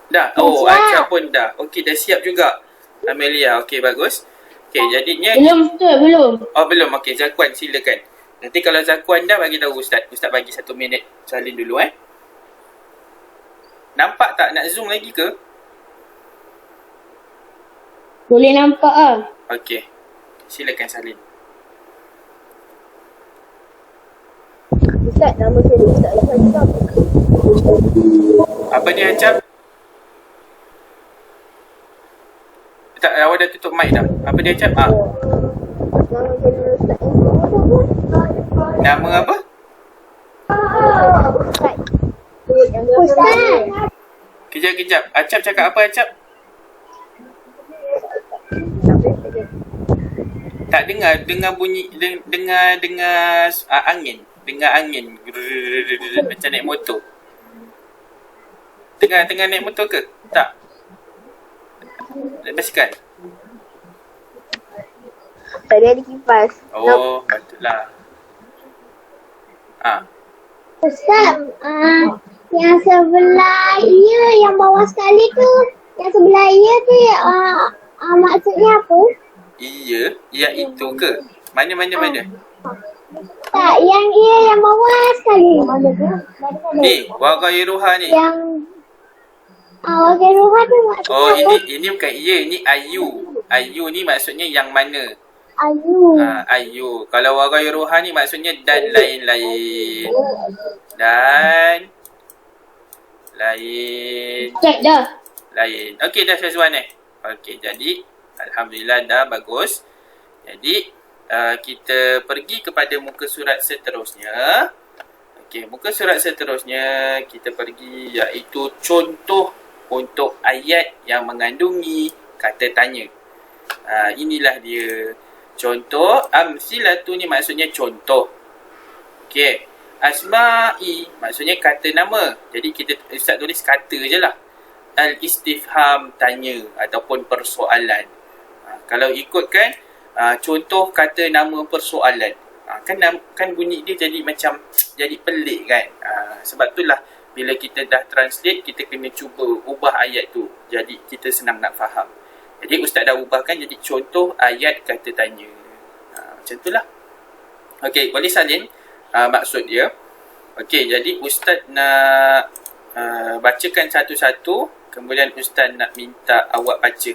Dah? Oh, Acap pun dah. Okey, dah siap juga. Amelia, okey, bagus. Okey, jadinya... Belum. Oh, belum. Okey, Zakuan silakan. Nanti kalau Zakuan dah bagi tahu Ustaz. Ustaz bagi 1 minit. Salin dulu Nampak tak? Nak zoom lagi ke? Boleh nampak Okey. Silakan salin. Ustaz, nama saya Ustaz Al-Fatihah. Apa dia Acap? Tak, awak dah tutup mic dah. Apa dia Acap? Nama saya Ustaz. Nama apa? Ustaz. Kejap. Acap cakap apa Acap? Tak dengar bunyi, dengar angin. Dengar angin. Macam naik motor. Tengah naik motor ke? Tak. Naik basikal. Tadi ada kipas. Oh, patutlah. Ustaz, yang sebelah ia yang bawah sekali tu, yang sebelah ia tu maksudnya apa? Iya, iaitu ke? Mana? Tak, yang ia yang bawah sekali. Ni, wa ghairuha ni. Yang Wagairuha tu maksudnya Oh, apa? ini bukan iya, ini ayu. Ayu ni maksudnya yang mana? Ayu. Ayu. Kalau wa ghairuha ni maksudnya dan lain-lain. Dan lain. Cek dah. Lain. Okey dah Syazwan Okey, jadi alhamdulillah dah bagus. Jadi kita pergi kepada muka surat seterusnya. Okey, muka surat seterusnya kita pergi iaitu contoh untuk ayat yang mengandungi kata tanya. Inilah dia. Contoh, amsilatu ni maksudnya contoh. Okey. Asma'i maksudnya kata nama. Jadi Ustaz tulis kata je lah. Al-istifham tanya ataupun persoalan. Kalau ikutkan contoh kata nama persoalan. Kan bunyi dia jadi macam jadi pelik kan. Sebab itulah bila kita dah translate kita kena cuba ubah ayat tu. Jadi kita senang nak faham. Jadi Ustaz dah ubahkan jadi contoh ayat kata tanya. Macam itulah. Okey, boleh salin maksud dia. Okey, jadi Ustaz nak bacakan satu-satu, kemudian Ustaz nak minta awak baca.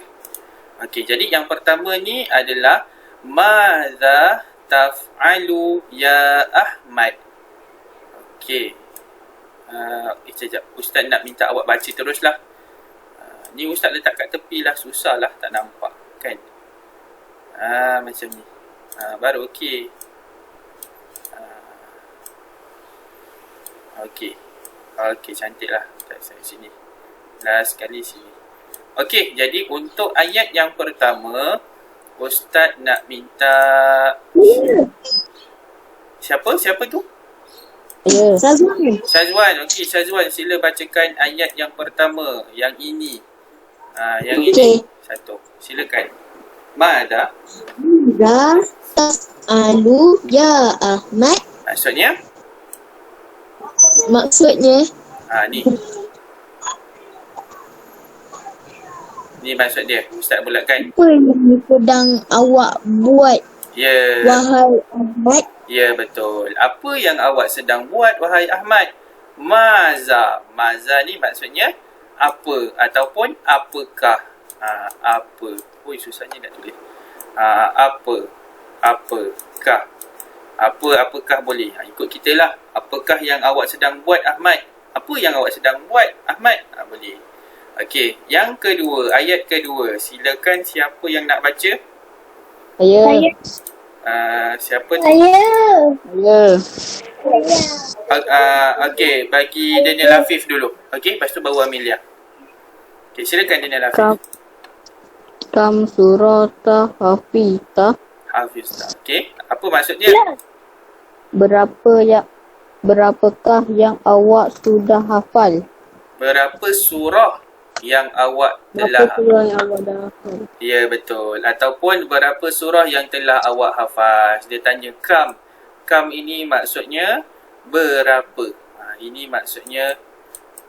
Okey, jadi yang pertama ni adalah Madza taf'alu ya Ahmad. Okey. Sekejap. Ustaz nak minta awak baca teruslah. Ni Ustaz letak kat tepi lah, susah lah, tak nampak kan. Macam ni. Baru okey. Okey. Okey, cantik lah. Sini. Last sekali sini. Okey, jadi untuk ayat yang pertama, Ustaz nak minta... Siapa tu? Ya. Syazwan. Okey, Syazwan sila bacakan ayat yang pertama. Yang ini. Yang Okey. ini. Satu. Silakan. Madza taf'alu ya Ahmad. maksudnya? Maksudnya Ni. Ni maksud dia. Ustaz bulatkan. apa yang sedang awak buat Ya. wahai Ahmad? Ya, betul. Apa yang awak sedang buat, wahai Ahmad? Maza. Maza ni maksudnya apa ataupun apakah. Apa. Ui, susahnya nak tulis. Apakah. Apakah boleh. Ikut kita lah. Apakah yang awak sedang buat, Ahmad? Apa yang awak sedang buat, Ahmad? Boleh. Okey. Yang kedua, ayat kedua. Silakan siapa yang nak baca? Ya. Siapa tu? Ya. Okey, bagi Daniel Afif dulu. Okey, lepas tu baru Amelia. Okey, silakan Daniel Afif. Kam surata hafita. Hafiz. Okey, apa maksud dia? Berapakah yang awak sudah hafal? Berapa surah yang awak Berapa telah... surah yang awak dah hafal? Ya, betul. Ataupun berapa surah yang telah awak hafal. Dia tanya kam. Kam ini maksudnya berapa. Ini maksudnya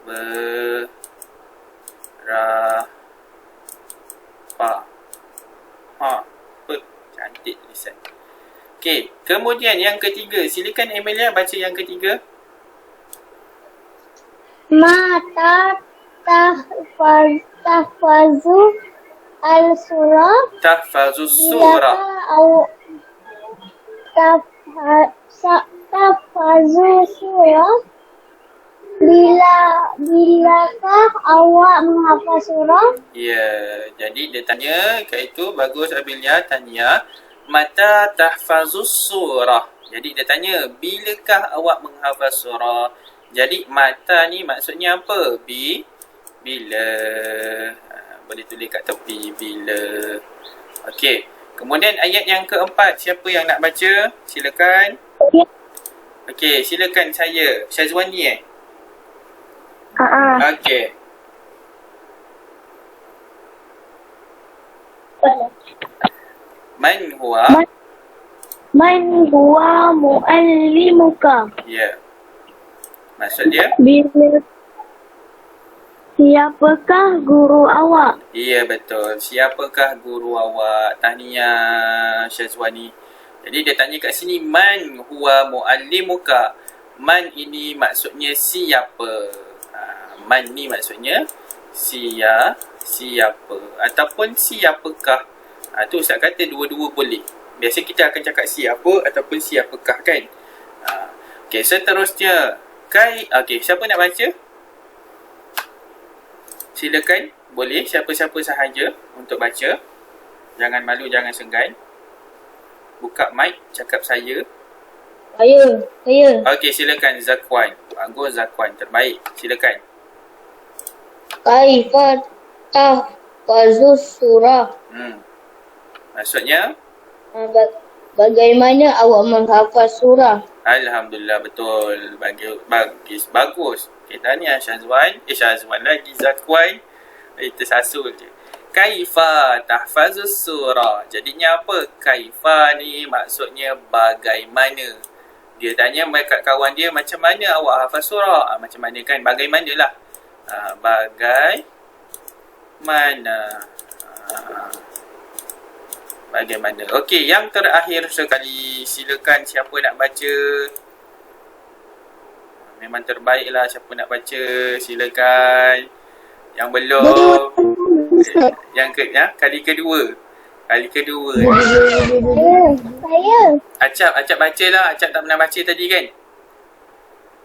berapa. Cantik tulisan. Okey, kemudian yang ketiga. Silakan Emilia baca yang ketiga. Mata tahfazu al-surah. Tahfazus surah. Tahfazu surah. Bilakah awak menghafal surah? Ya, jadi dia tanya, iaitu bagus Amelia tanya, mata tahfazus surah. Jadi dia tanya, bilakah awak menghafal surah? Jadi mata ni maksudnya apa? Bila. Boleh tulis kat tepi, bila. Okey. Kemudian ayat yang keempat, siapa yang nak baca? Silakan. Okey, silakan saya. Syazwani Okey. Man huwa muallimuka. Ya. Maksud dia? Siapakah guru awak? Ya, betul. Siapakah guru awak? Tahniah Syazwani. Jadi dia tanya kat sini, man huwa muallimuka? Man ini maksudnya siapa? Man ni maksudnya siapa ataupun siapakah. Tu Ustaz kata dua-dua boleh. Biasa kita akan cakap siapa ataupun siapakah kan. Okey, seterusnya. Okey, siapa nak baca? Silakan. Boleh siapa-siapa sahaja untuk baca. Jangan malu, jangan segan. Buka mic, cakap saya. Saya. Okey, silakan Zakwan. Bagus Zakwan, terbaik. Silakan. Kaifa tahfazus surah? Maksudnya? Bagaimana awak menghafaz surah? Alhamdulillah, betul. Bagus. Okay, tahniah Syazwan. Syazwan lagi, Zakwan. Tersasul je. Kaifa tahfazus surah. Jadinya apa? Kaifa ni maksudnya bagaimana. Dia tanya kat kawan dia, macam mana awak hafaz surah? Macam mana kan? Bagaimanalah. Bagaimana. Okey, yang terakhir sekali. Silakan siapa nak baca. Memang terbaiklah siapa nak baca. Silakan. Yang belum. Kali kedua. Saya. Acap baca lah. Acap tak pernah baca tadi kan?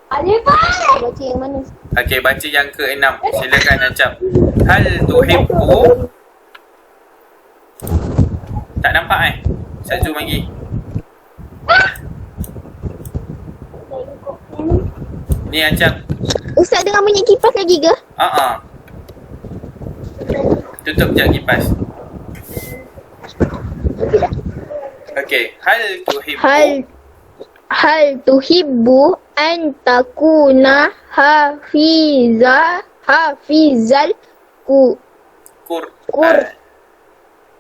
Baca yang mana? Okey, baca yang ke-6. Silakan Acap. Hal tuhibbu. Tak nampak Ustaz zoom lagi. Ni Acap. Ustaz dengar bunyi kipas lagi ke? Tutup je kipas. Okey dah. Okey, hal tuhibbu. Hal tuhibbu an takuna hafizal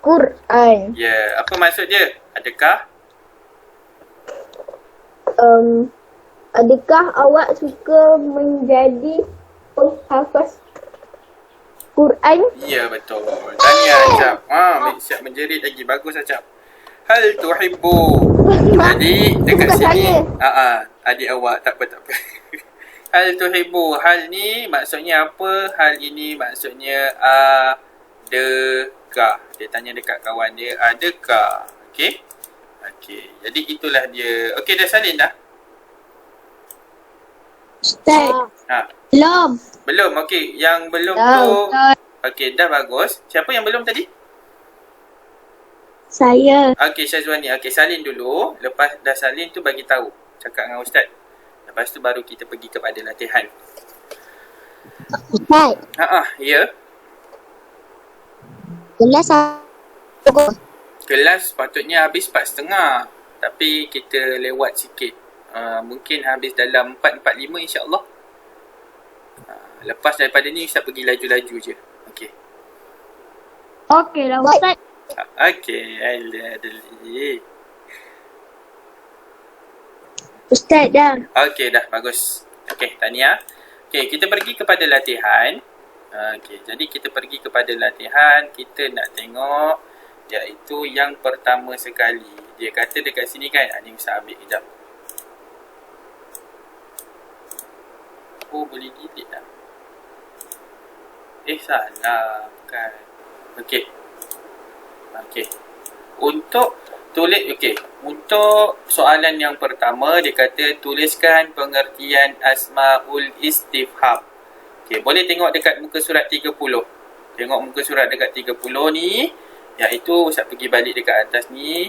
Quran. Ya, apa maksud dia? Adakah? Adakah awak suka menjadi penghafaz Quran? Ya, betul. Tahniah Acap. Siap menjerit lagi. Bagus Acap. Hal tuhibbu. Jadi dekat bukan sini. saya. Adik awak. Tak apa. Hal tuhibbu. Hal ni maksudnya apa? Hal ini maksudnya adakah. Dia tanya dekat kawan dia, adakah? Okey. Jadi itulah dia. Okey, dah salin dah? Ustaz. Belum. Okey. Yang belum tu. Okey, dah bagus. Siapa yang belum tadi? Saya. Okey, Syazwani. Okey, salin dulu. Lepas dah salin tu bagi tahu. Cakap dengan Ustaz. Lepas tu baru kita pergi kepada latihan. Ustaz. Ya. Kelas patutnya habis 4.30. Tapi kita lewat sikit. Mungkin habis dalam 4.45 insya-Allah. Lepas daripada ni Ustaz pergi laju-laju je. Okey. Okeylah Ustaz. Okey, Adli. Ustaz dah. Okey, dah bagus. Okey, tahniah. Okey, kita pergi kepada latihan. Okey, jadi kita pergi kepada latihan. Kita nak tengok iaitu yang pertama sekali. Dia kata dekat sini kan, ni Ustaz ambil kejap. Boleh delete dah. Salah. Bukan. Okey. Untuk tulis, untuk soalan yang pertama, dia kata tuliskan pengertian asmaul istifham. Boleh tengok dekat muka surat 30. Tengok muka surat dekat 30 ni, iaitu Ustaz pergi balik dekat atas ni.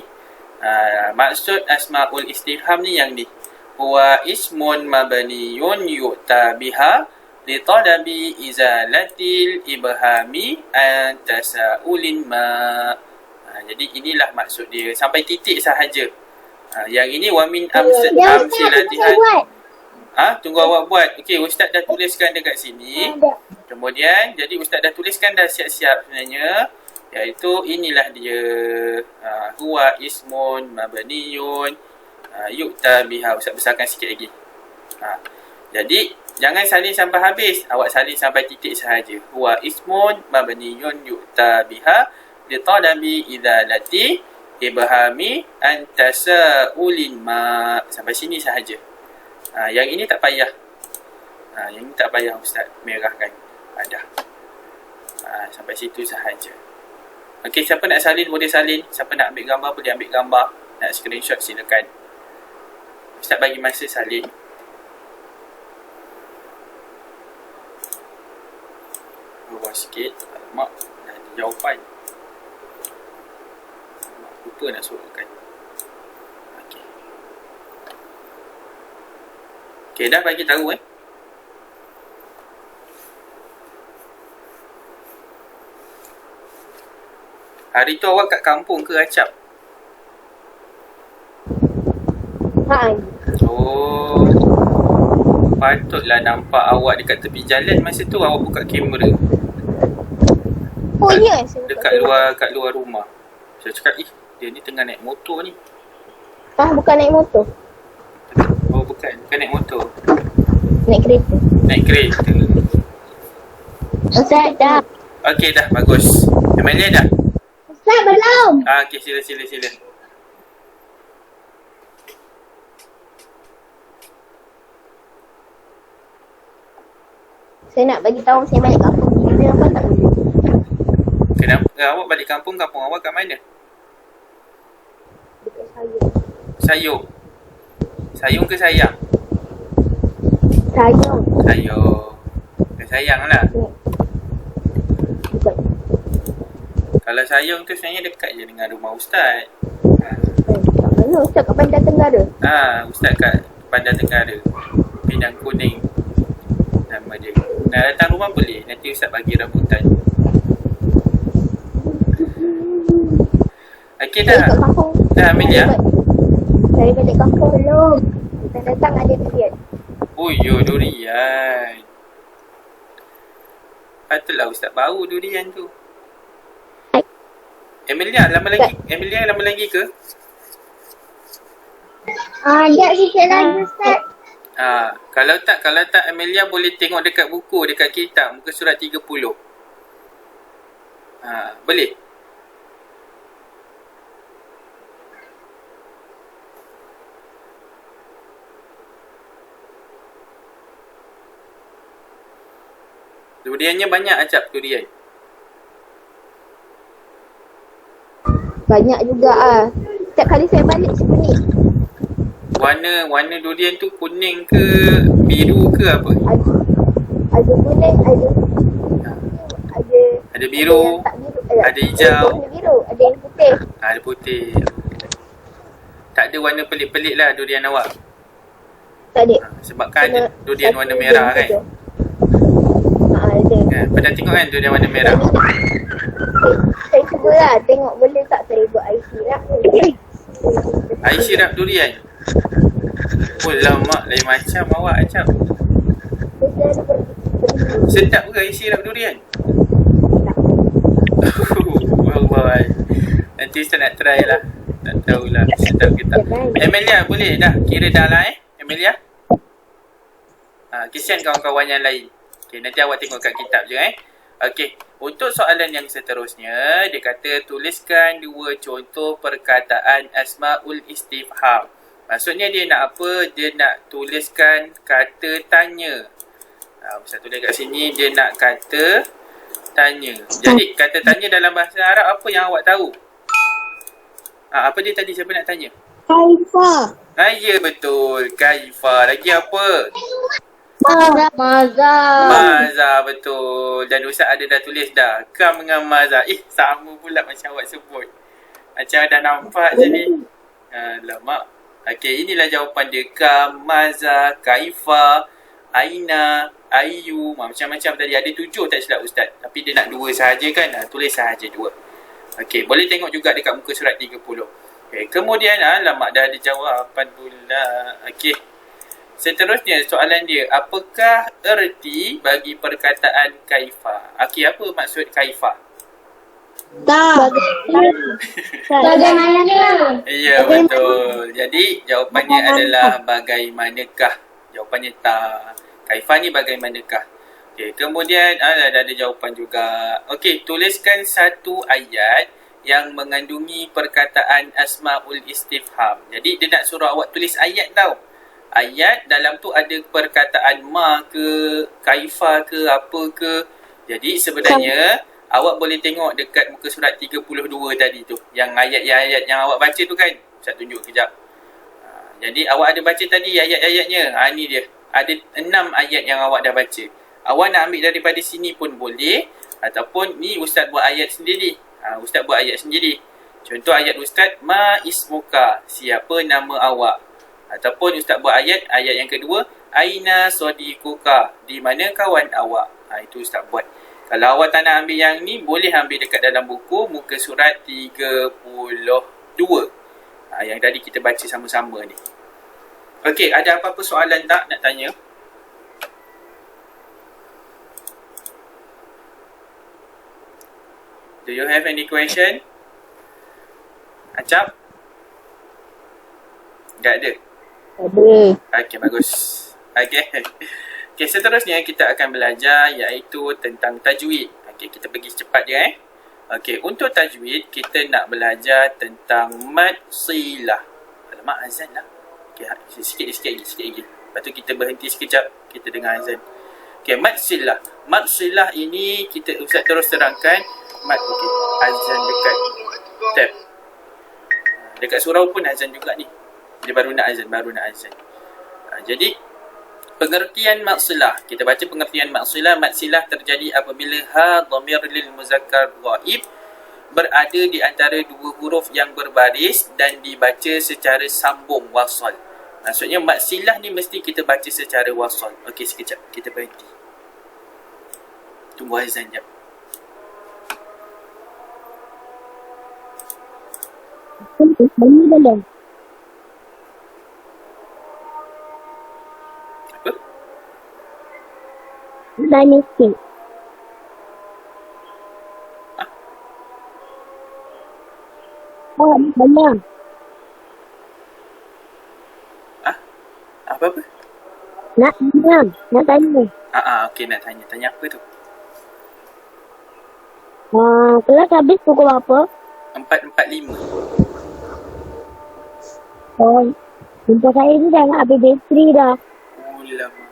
Maksud asmaul istifham ni yang ni. Huwa ismun mabniyun yu'ta biha li talabi izalatil ibhami an tasa'ulin ma. Jadi inilah maksud dia. Sampai titik sahaja. Yang ini wa min amsilatihan. Tunggu awak buat. Okey, Ustaz dah tuliskan dekat sini. Kemudian, jadi Ustaz dah tuliskan dah siap-siap sebenarnya. Iaitu inilah dia. Huwa ismun mabniyun yu'ta biha. Ustaz besarkan sikit lagi. Jadi Jangan salin sampai habis. Awak salin sampai titik sahaja. Huwa ismun mabniyun yu'ta biha li talabi idalati ibhami antasa'ulin ma. Sampai sini sahaja. Yang ini tak payah. Yang ini tak payah Ustaz merahkan. Dah. Sampai situ sahaja. Okey, siapa nak salin boleh salin. Siapa nak ambil gambar boleh ambil gambar. Nak screenshot silakan. Ustaz bagi masa salin. Bawah sikit. Alamak, dah ada jawapan. Lupa nak suratkan. Okey. Okey, dah bagi tahu Hari tu awak kat kampung ke Acap? Oh, patutlah nampak awak dekat tepi jalan masa tu awak buka kamera. Oh ya, Dekat luar rumah. Saya cakap, dia ni tengah naik motor ni. bukan naik motor. Oh, bukan naik motor. Naik kereta. Naik kereta. Ustaz dah. Okey dah, bagus. Amelia dah? Ustaz belum. Okey, sila. Saya nak bagi tahu saya balik kampung. Dia apa tak boleh. Kenapa awak balik kampung? Kampung awak kat mana? Dekat saya. Sayung. Sayung ke sayang? Sayang. Sayung. Sayang lah. Bukan. Kalau sayung tu sebenarnya dekat je dengan rumah Ustaz. Kat mana Ustaz? Kat Bandar Tenggara? Ustaz kat Bandar Tenggara. Pinang Kuning nama dia. Nak datang rumah boleh. Nanti Ustaz bagi rambutan. Okey Saya dah. kat kampung. Dah Amelia? Saya balik kampung belum. Kita datang ada durian. Oh yo, durian. Patutlah Ustaz bau durian tu. Amelia lama lagi ke? Ada sikit lagi Ustaz. Kalau tak Amelia boleh tengok dekat buku, dekat kitab muka surat 30. Boleh? Duriannya banyak Acap durian. Banyak juga Setiap kali saya balik kuning. Warna durian tu kuning ke biru ke apa? Ada kuning, Ada biru, ada yang tak biru, ada hijau. Ada biru, ada yang putih. Ada putih. Tak ada warna pelik-pelik lah durian awak. Tak ada. Sebab kan ada durian warna merah kan? Ada. Pernah tengok kan durian warna merah? Saya cubalah tengok boleh tak saya buat air sirap. Air sirap durian. Oh lama lain macam awak Acap. Sedap ke air sirap durian? Allah. Nanti Ustaz nak try lah. Tak tahulah sedap ke tak. Amelia boleh dah? Kira dah lah Amelia? Kesian kawan-kawan yang lain. Okay, nanti awak tengok kat kitab je Okey, untuk soalan yang seterusnya, dia kata tuliskan 2 contoh perkataan asmaul istifham. Maksudnya dia nak apa? Dia nak tuliskan kata tanya. Ustaz tulis kat sini, dia nak kata tanya. Jadi, kata tanya dalam bahasa Arab apa yang awak tahu? Apa dia tadi? Siapa nak tanya? Kaifa. Ya, betul. Kaifa. Lagi apa? Maza. Betul. Dan Ustaz ada dah tulis dah. Kam dengan maza. Sama pula macam awak sebut. Macam dah nampak je ni. Lama. Okey, inilah jawapan dia. Kam, maza, kaifa, aina, ayu. Macam-macam tadi. Ada 7 tak silap Ustaz. Tapi dia nak 2 sahaja kan. Tulis sahaja 2. Okey, boleh tengok juga dekat muka surat 30. Okey, kemudian lama dah ada jawapan pula. Okey. Seterusnya soalan dia, apakah erti bagi perkataan kaifa? Okey, apa maksud kaifa? Bagaimana? Ya, betul. Jadi jawapannya adalah bagaimanakah? Jawapannya tak. Kaifa ni bagaimanakah? Okey, kemudian ada jawapan juga. Okey, tuliskan satu ayat yang mengandungi perkataan asmaul istifham. Jadi dia nak suruh awak tulis ayat tau. Ayat dalam tu ada perkataan ma ke, kaifa ke, apa ke. Jadi sebenarnya awak boleh tengok dekat muka surat 32 tadi tu. Yang ayat-ayat yang awak baca tu kan. Saya tunjuk kejap. Jadi awak ada baca tadi ayat-ayatnya. Ni dia. Ada 6 ayat yang awak dah baca. Awak nak ambil daripada sini pun boleh. Ataupun ni Ustaz buat ayat sendiri. Ustaz buat ayat sendiri. Contoh ayat Ustaz, ma ismuka, siapa nama awak. Ataupun Ustaz buat ayat yang kedua, aina sadiquka, di mana kawan awak. Itu Ustaz buat. Kalau awak tak nak ambil yang ni, boleh ambil dekat dalam buku muka surat 32. Yang tadi kita baca sama-sama ni. Okey, ada apa-apa soalan tak nak tanya? Do you have any question? Acap? Tak ada? Ada. Okey, bagus. Okey. Okey, seterusnya kita akan belajar iaitu tentang tajwid. Okey, kita pergi cepat je Okey, untuk tajwid kita nak belajar tentang mad silah. Alamak, azan lah. Okey, sikit lagi. Lepas tu kita berhenti sekejap, kita dengar azan. Okey, mad silah. Mad silah ini Ustaz terus terangkan. Mad, okey, azan dekat tab. Dekat surau pun azan juga ni. Dia baru nak azan. Jadi pengertian maksilah. Kita baca pengertian maksilah. Maksilah terjadi apabila ha dhamir lil muzakkar ghaib berada di antara dua huruf yang berbaris dan dibaca secara sambung wasal. Maksudnya maksilah ni mesti kita baca secara wasal. Okey, sekejap kita berhenti. Tunggu azan jap. Apa? Tanya sikit. Banyak. Apa-apa? Nak tanya. Okey, nak tanya. Tanya apa tu? Kelas habis pukul berapa? 4.45. Jumpa saya ni dah nak habis bateri dah. Lama.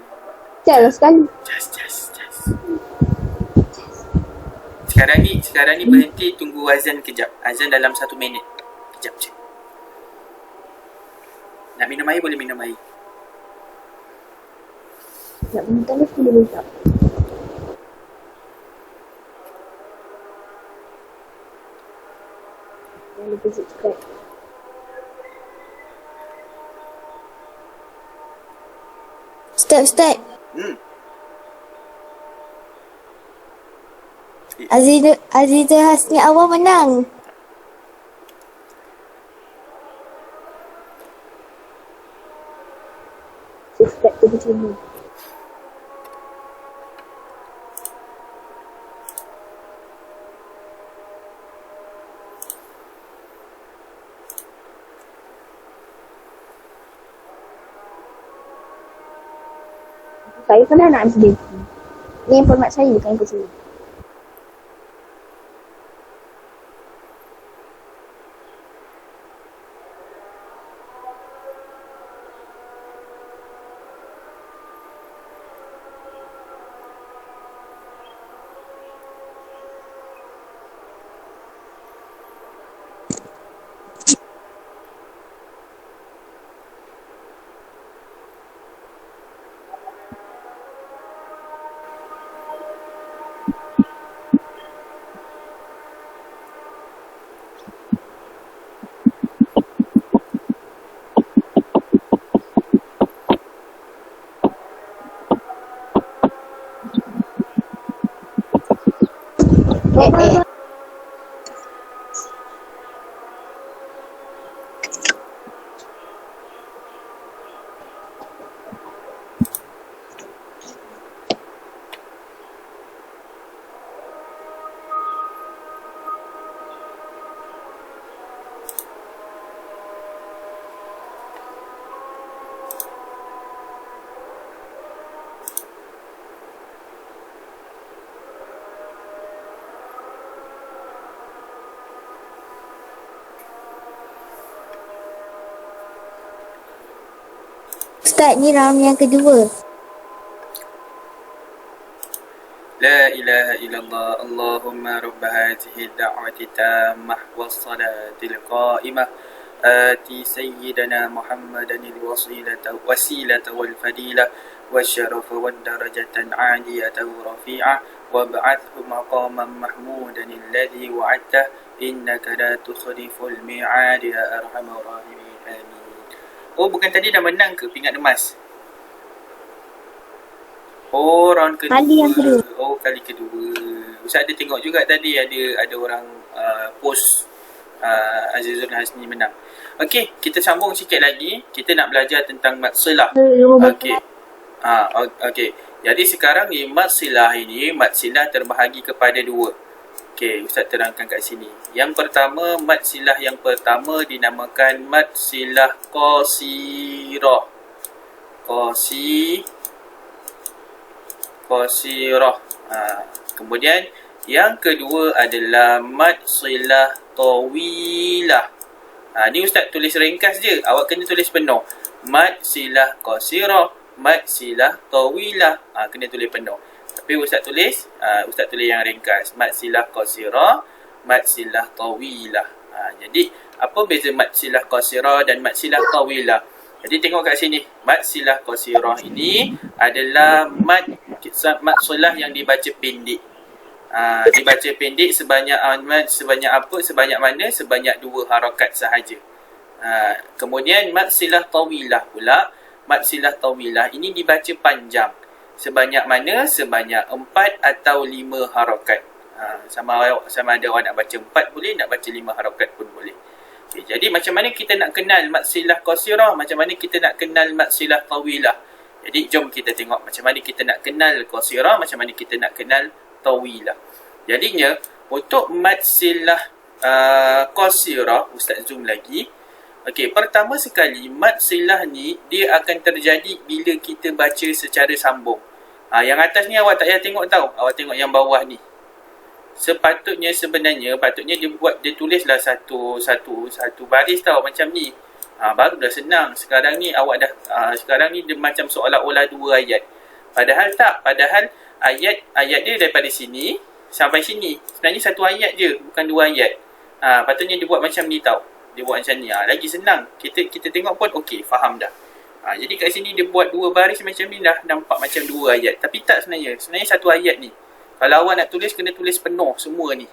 Jalan sekali. Just. Sekarang ni berhenti tunggu azan kejap. Azan dalam 1 minit. Kejap je. Nak minum air boleh minum air. Nak minta ni boleh minta. Yang lebih subscribe. Ustaz. Azizah Hasni awal menang. Subscribe tu di sini. Saya pernah nak habis bateri. Ni informat saya bukan ke sini. Ustaz, ni round yang kedua. لا إله إلا الله اللهم رب هذه الدعوة التامة والصلاة القائمة آتي سيدنا محمدا الوسيلة والفضيلة والشرف والدرجة العالية الرفيعة وابعثه مقاما محمودا الذي وعدته إنك لا تخلف الميعاد يا أرحم الراحمين آمين. Oh, bukan tadi dah menang ke pingat emas? Oh, round kedua. Kali yang kedua. Oh, kali kedua. Ustaz ada tengok juga tadi ada orang post Azizul Hasni menang. Okey, kita sambung sikit lagi. Kita nak belajar tentang mad silah. Okey. Okey. Jadi sekarang ni mad silah terbahagi kepada dua. Okey, Ustaz terangkan kat sini. Yang pertama, mad silah yang pertama dinamakan mad silah qasirah. Qasirah. Kemudian yang kedua adalah mad silah tawilah. Ni Ustaz tulis ringkas je. Awak kena tulis penuh. Mad silah qasirah, mad silah tawilah. Kena tulis penuh. Tapi Ustaz tulis yang ringkas. Mad silah qasirah, mad silah tawilah. Jadi apa beza mad silah qasirah dan mad silah tawilah? Jadi tengok kat sini, mad silah qasirah ini adalah mad silah yang dibaca pendek. Dibaca pendek sebanyak mana? Sebanyak 2 harakat sahaja. Kemudian mad silah tawilah pula, mad silah tawilah ini dibaca panjang. Sebanyak mana? Sebanyak 4 atau 5 harakat. Sama ada awak nak baca 4 boleh, nak baca 5 harakat pun boleh. Okay, jadi macam mana kita nak kenal mad silah qasirah, macam mana kita nak kenal mad silah tawilah. Jadi jom kita tengok macam mana kita nak kenal qasirah, macam mana kita nak kenal tawilah. Jadinya untuk mad silah qasirah, Ustaz zoom lagi. Okey, pertama sekali mad silah ni dia akan terjadi bila kita baca secara sambung. Yang atas ni awak tak payah tengok tau. Awak tengok yang bawah ni. Sebenarnya dia tulislah satu baris tau macam ni. Baru dah senang. Sekarang ni awak dah sekarang ni dia macam seolah-olah 2 ayat. Padahal tak. Padahal ayat dia daripada sini sampai sini. Sebenarnya 1 ayat je, bukan 2 ayat. Patutnya dia buat macam ni tau. Dia buat macam ni. Lagi senang. Kita tengok pun okey, faham dah. Jadi kat sini dia buat 2 baris macam ni dah nampak macam 2 ayat. Tapi tak sebenarnya. Sebenarnya 1 ayat ni. Kalau awak nak tulis, kena tulis penuh semua ni.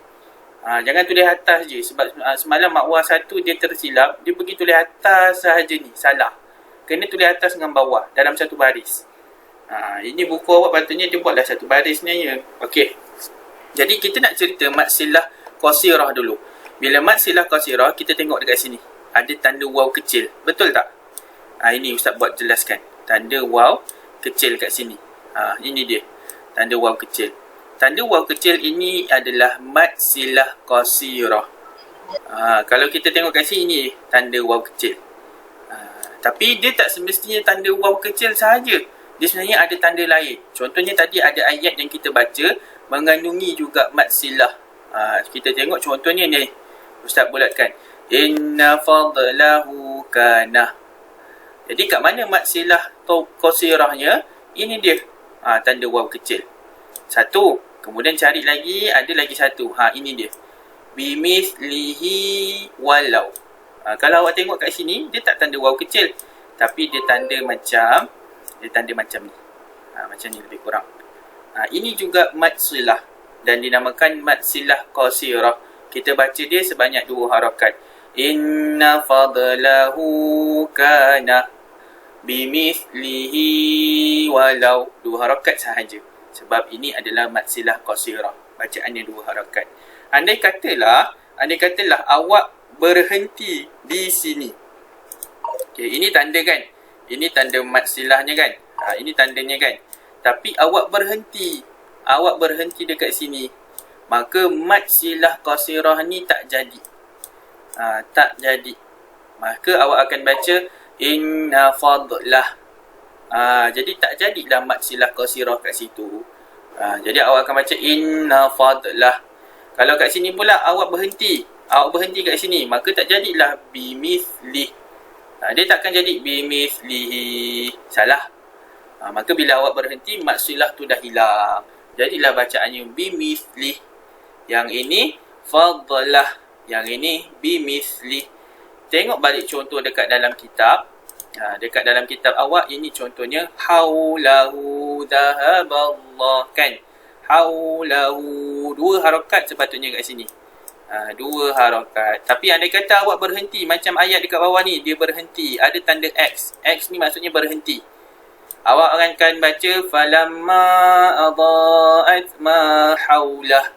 Jangan tulis atas je. Sebab semalam Mak Wah 1 dia tersilap. Dia pergi tulis atas sahaja ni. Salah. Kena tulis atas dengan bawah. Dalam 1 baris. Ini buku awak patutnya dia buatlah 1 baris ni ya. Okey. Jadi kita nak cerita mad silah qasirah dulu. Bila mad silah qasirah, kita tengok dekat sini. Ada tanda waw kecil. Betul tak? Ini Ustaz buat jelaskan. Tanda waw kecil kat sini. Ini dia. Tanda waw kecil. Tanda waw kecil ini adalah mad silah qasirah. Kalau kita tengok kat sini, tanda waw kecil. Tapi dia tak semestinya tanda waw kecil sahaja. Dia sebenarnya ada tanda lain. Contohnya tadi ada ayat yang kita baca mengandungi juga mad silah. Kita tengok contohnya ni. Ustaz bulatkan. Inna fadlahu kana. Jadi kat mana mad silah qasirahnya? Ini dia. Tanda waw kecil. 1. Kemudian cari lagi, ada lagi 1. Ini dia. Bimithlihi walau. Kalau awak tengok kat sini, dia tak tanda waw kecil. Tapi dia tanda macam ni. Macam ni lebih kurang. Ini juga mad silah. Dan dinamakan mad silah qasirah. Kita baca dia sebanyak 2 harakat. Inna fadlahu kana bimithlihi walau. 2 harakat sahaja. Sebab ini adalah mad silah qasirah. Bacaannya 2 harakat. Andai katalah awak berhenti di sini. Okey, ini tanda kan? Ini tanda mad silahnya kan? Ini tandanya kan? Tapi awak berhenti dekat sini. Maka mad silah qasirah ni tak jadi. Tak jadi. Maka awak akan baca inna fadlah. Jadi tak jadilah mad silah qasirah kat situ. Jadi awak akan baca inna fadlah. Kalau kat sini pula awak berhenti kat sini, maka tak jadilah bimithli. Dia takkan jadi bimithlihi. Salah. Maka bila awak berhenti, mat silah tu dah hilang. Jadilah bacaannya bimithli. Yang ini fadlah. Yang ini bimithli. Tengok balik contoh dekat dalam kitab. Dekat dalam kitab awak, ini contohnya haulahu dhahaballah, kan? Haulahu. 2 harakat sepatutnya kat sini. 2 harakat. Tapi andai kata awak berhenti, macam ayat dekat bawah ni, dia berhenti. Ada tanda X. X ni maksudnya berhenti. Awak akan baca falamma adaat ma haulah.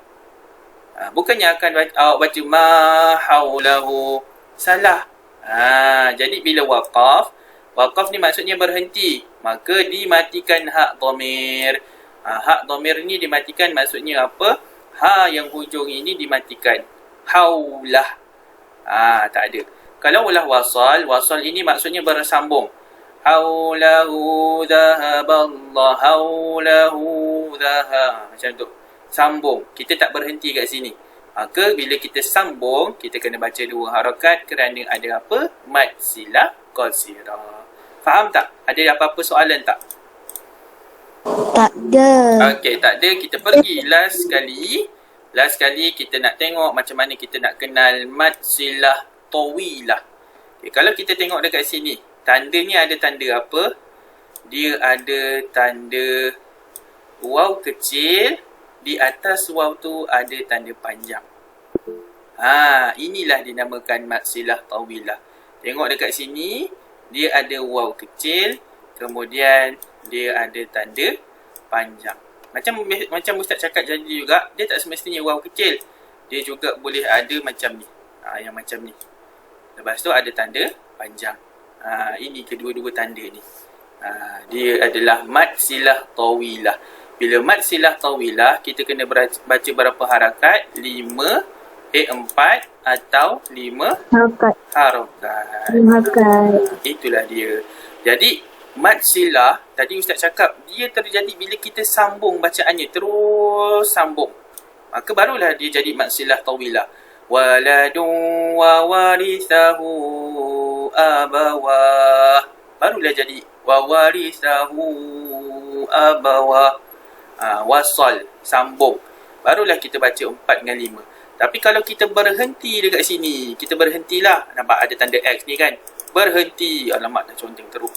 Bukannya akan awak baca ma haulahu. Salah. Jadi bila waqaf ni maksudnya berhenti, maka dimatikan hak dhamir. Hak dhamir ni dimatikan maksudnya apa? Ha yang hujung ini dimatikan. Haulah. Tak ada. Kalau ulah wasal ini maksudnya bersambung. Haulahu dhahaballah, haulahu macam tu. Sambung. Kita tak berhenti kat sini. Maka bila kita sambung, kita kena baca 2 harakat kerana ada apa? Mad silah qasirah. Faham tak? Ada apa-apa soalan tak? Tak ada. Okey, tak ada. Kita pergi last sekali kita nak tengok macam mana kita nak kenal mad silah tawilah. Okay, kalau kita tengok dekat sini, tandanya ada tanda apa? Dia ada tanda waw kecil, di atas waw tu ada tanda panjang. Inilah dinamakan mad silah tawilah. Tengok dekat sini, dia ada waw kecil, kemudian dia ada tanda panjang. Macam Ustaz cakap jadi juga, dia tak semestinya waw kecil. Dia juga boleh ada macam ni. Yang macam ni. Lepas tu ada tanda panjang. Ini kedua-dua tanda ni. Dia adalah mad silah tawilah. Bila mad silah tawilah, kita kena baca berapa harakat? 4 atau 5 Harakat. Itulah dia. Jadi mad silah, tadi Ustaz cakap, dia terjadi bila kita sambung bacaannya, terus sambung. Maka barulah dia jadi mad silah tawilah. Waladun wa warithahu abawah. Barulah jadi wa warithahu abawah. Wasal, sambung. Barulah kita baca 4 dengan 5. Tapi kalau kita berhenti dekat sini, kita berhentilah. Nampak ada tanda X ni kan? Berhenti. Alamak, dah conteng teruk.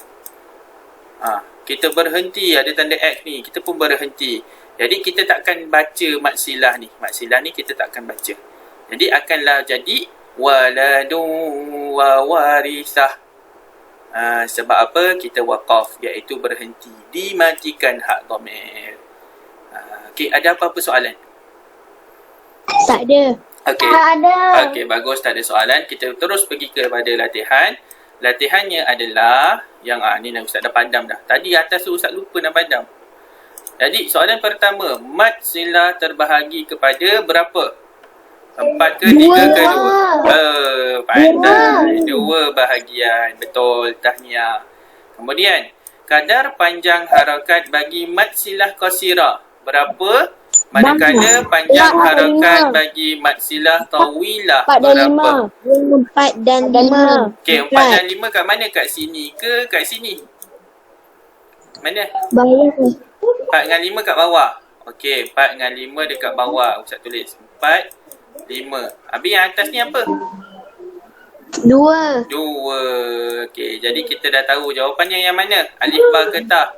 Kita berhenti, ada tanda X ni, kita pun berhenti. Jadi kita takkan baca mad silah ni. Mad silah ni kita takkan baca. Jadi akanlah jadi waladun wa warithah. Sebab apa? Kita waqaf, iaitu berhenti, dimatikan hak dhamir. Okey, ada apa-apa soalan? Tak ada. Okey. Tak ada. Okey, bagus, tak ada soalan. Kita terus pergi kepada latihan. Latihannya adalah yang ni dah Ustaz dah padam dah. Tadi atas tu Ustaz lupa nak padam. Jadi soalan pertama, mad silah terbahagi kepada berapa? 4 ke 3 ke 2? Pandai. 2 bahagian. Betul, tahniah. Kemudian, kadar panjang harakat bagi mad silah qasirah berapa? Manakala panjang harakat bagi mad silah tawilah 4 dan berapa? 5. 4 dan 5. Okey, 4 dan 5 kat mana? Kat sini ke kat sini? Mana? Bawah. 4 dengan 5 kat bawah. Okey, 4 dengan 5 dekat bawah. Ustaz tulis 4, 5. Habis yang atas ni apa? 2. 2. Okey, jadi kita dah tahu jawapannya yang mana? Alif, ba ke ta?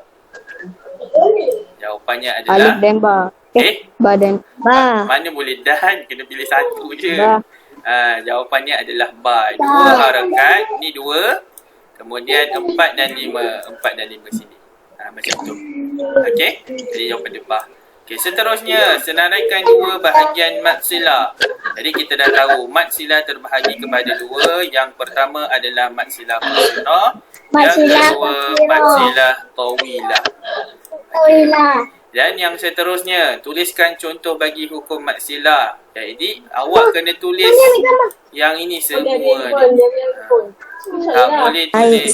Jawapannya adalah Alif dan ba. Ba dan ba. Mana boleh dan? Kena pilih satu je. Ba. Jawapannya adalah ba. 2 harakat. Ni 2. Kemudian 4 dan 5. 4 dan 5 sini. Macam tu. Okey. Jadi jawapan dia ba. Okey, seterusnya senaraikan 2 bahagian mad silah. Jadi kita dah tahu mad silah terbahagi kepada 2. Yang pertama adalah mad silah qasirah. Yang kedua mad silah tawilah. Dan yang seterusnya, tuliskan contoh bagi hukum mad silah. Jadi awak kena tulis yang ini semua ni. Tak boleh tulis.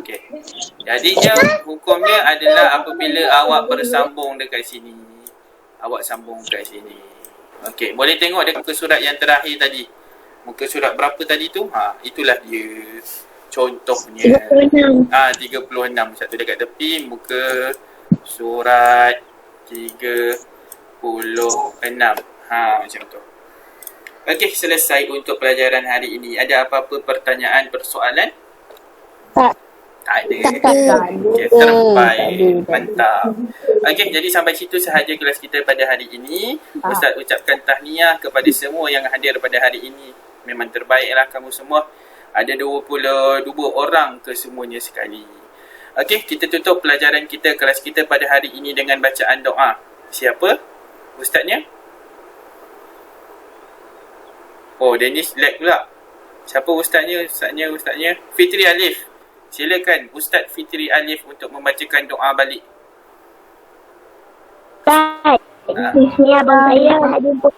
Okey. Jadinya hukumnya adalah apabila awak bersambung dekat sini. Awak sambung kat sini. Okey, boleh tengok dekat muka surat yang terakhir tadi. Muka surat berapa tadi tu? Itulah dia. Contohnya 36. 36. Satu dekat tepi, muka surat 36. Macam tu. Okey, selesai untuk pelajaran hari ini. Ada apa-apa pertanyaan, persoalan? Tak. Tak ada. Tak ada. Okay, terbaik. Mantap. Okey, jadi sampai situ sahaja kelas kita pada hari ini. Ustaz ucapkan tahniah kepada semua yang hadir pada hari ini. Memang terbaiklah kamu semua. Ada 22 orang kesemuanya sekali. Okey, kita tutup pelajaran kita, kelas kita pada hari ini dengan bacaan doa. Siapa? Ustaznya? Oh, Dennis lag pula. Siapa ustaznya? Ustaznya. Fitri Alif. Silakan Ustaz Fitri Alif untuk membacakan doa balik. Baik. Ni abang saya nak jumpa.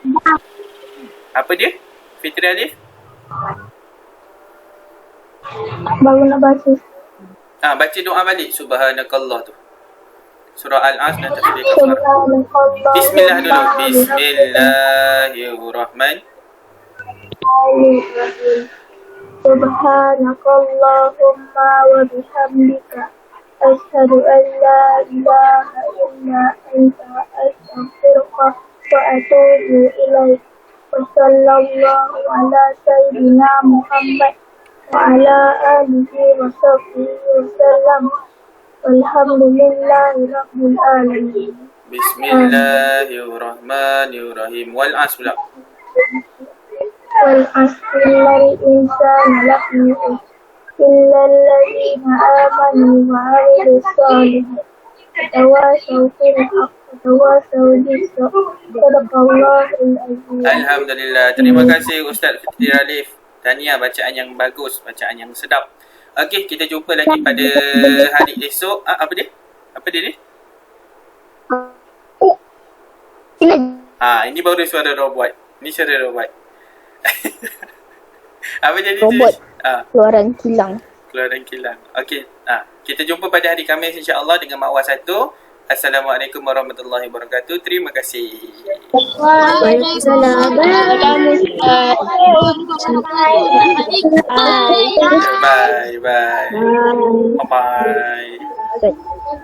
Apa dia? Fitri Alif? Baru nak baca. Baca doa balik. Subhanakallah tu. Surah Al-As dan tafsir Kafar. Bismillah dulu. Bismillahirrahmanirrahim. Subhanakallahumma wa bihamdika asyhadu an la ilaha illa anta astaghfiruka wa atubu ilaik. Wa sallallahu ala sayyidina Muhammad wa ala alihi wa sahbihi wa sallam. Walhamdulillahi rabbil alamin. Bismillahirrahmanirrahim. Wal-As pula. والعصر إن الإنسان لفي خسر إلا الذين آمنوا وعملوا الصالحات وتواصوا بالحق وتواصوا بالصبر صدق الله العظيم. Alhamdulillah. Terima kasih Ustaz Fitri Alif. Tahniah, bacaan yang bagus, bacaan yang sedap. Okey, kita jumpa lagi pada hari esok. Apa dia? Apa dia ni? Ini baru suara robot. Ini suara robot. Apa jadi Robot. Keluaran kilang. Keluaran kilang. Okey. Kita jumpa pada hari Khamis insya-Allah dengan makwah 1. Assalamualaikum warahmatullahi wabarakatuh. Terima kasih. Waalaikumsalam. Bye bye. Bye bye.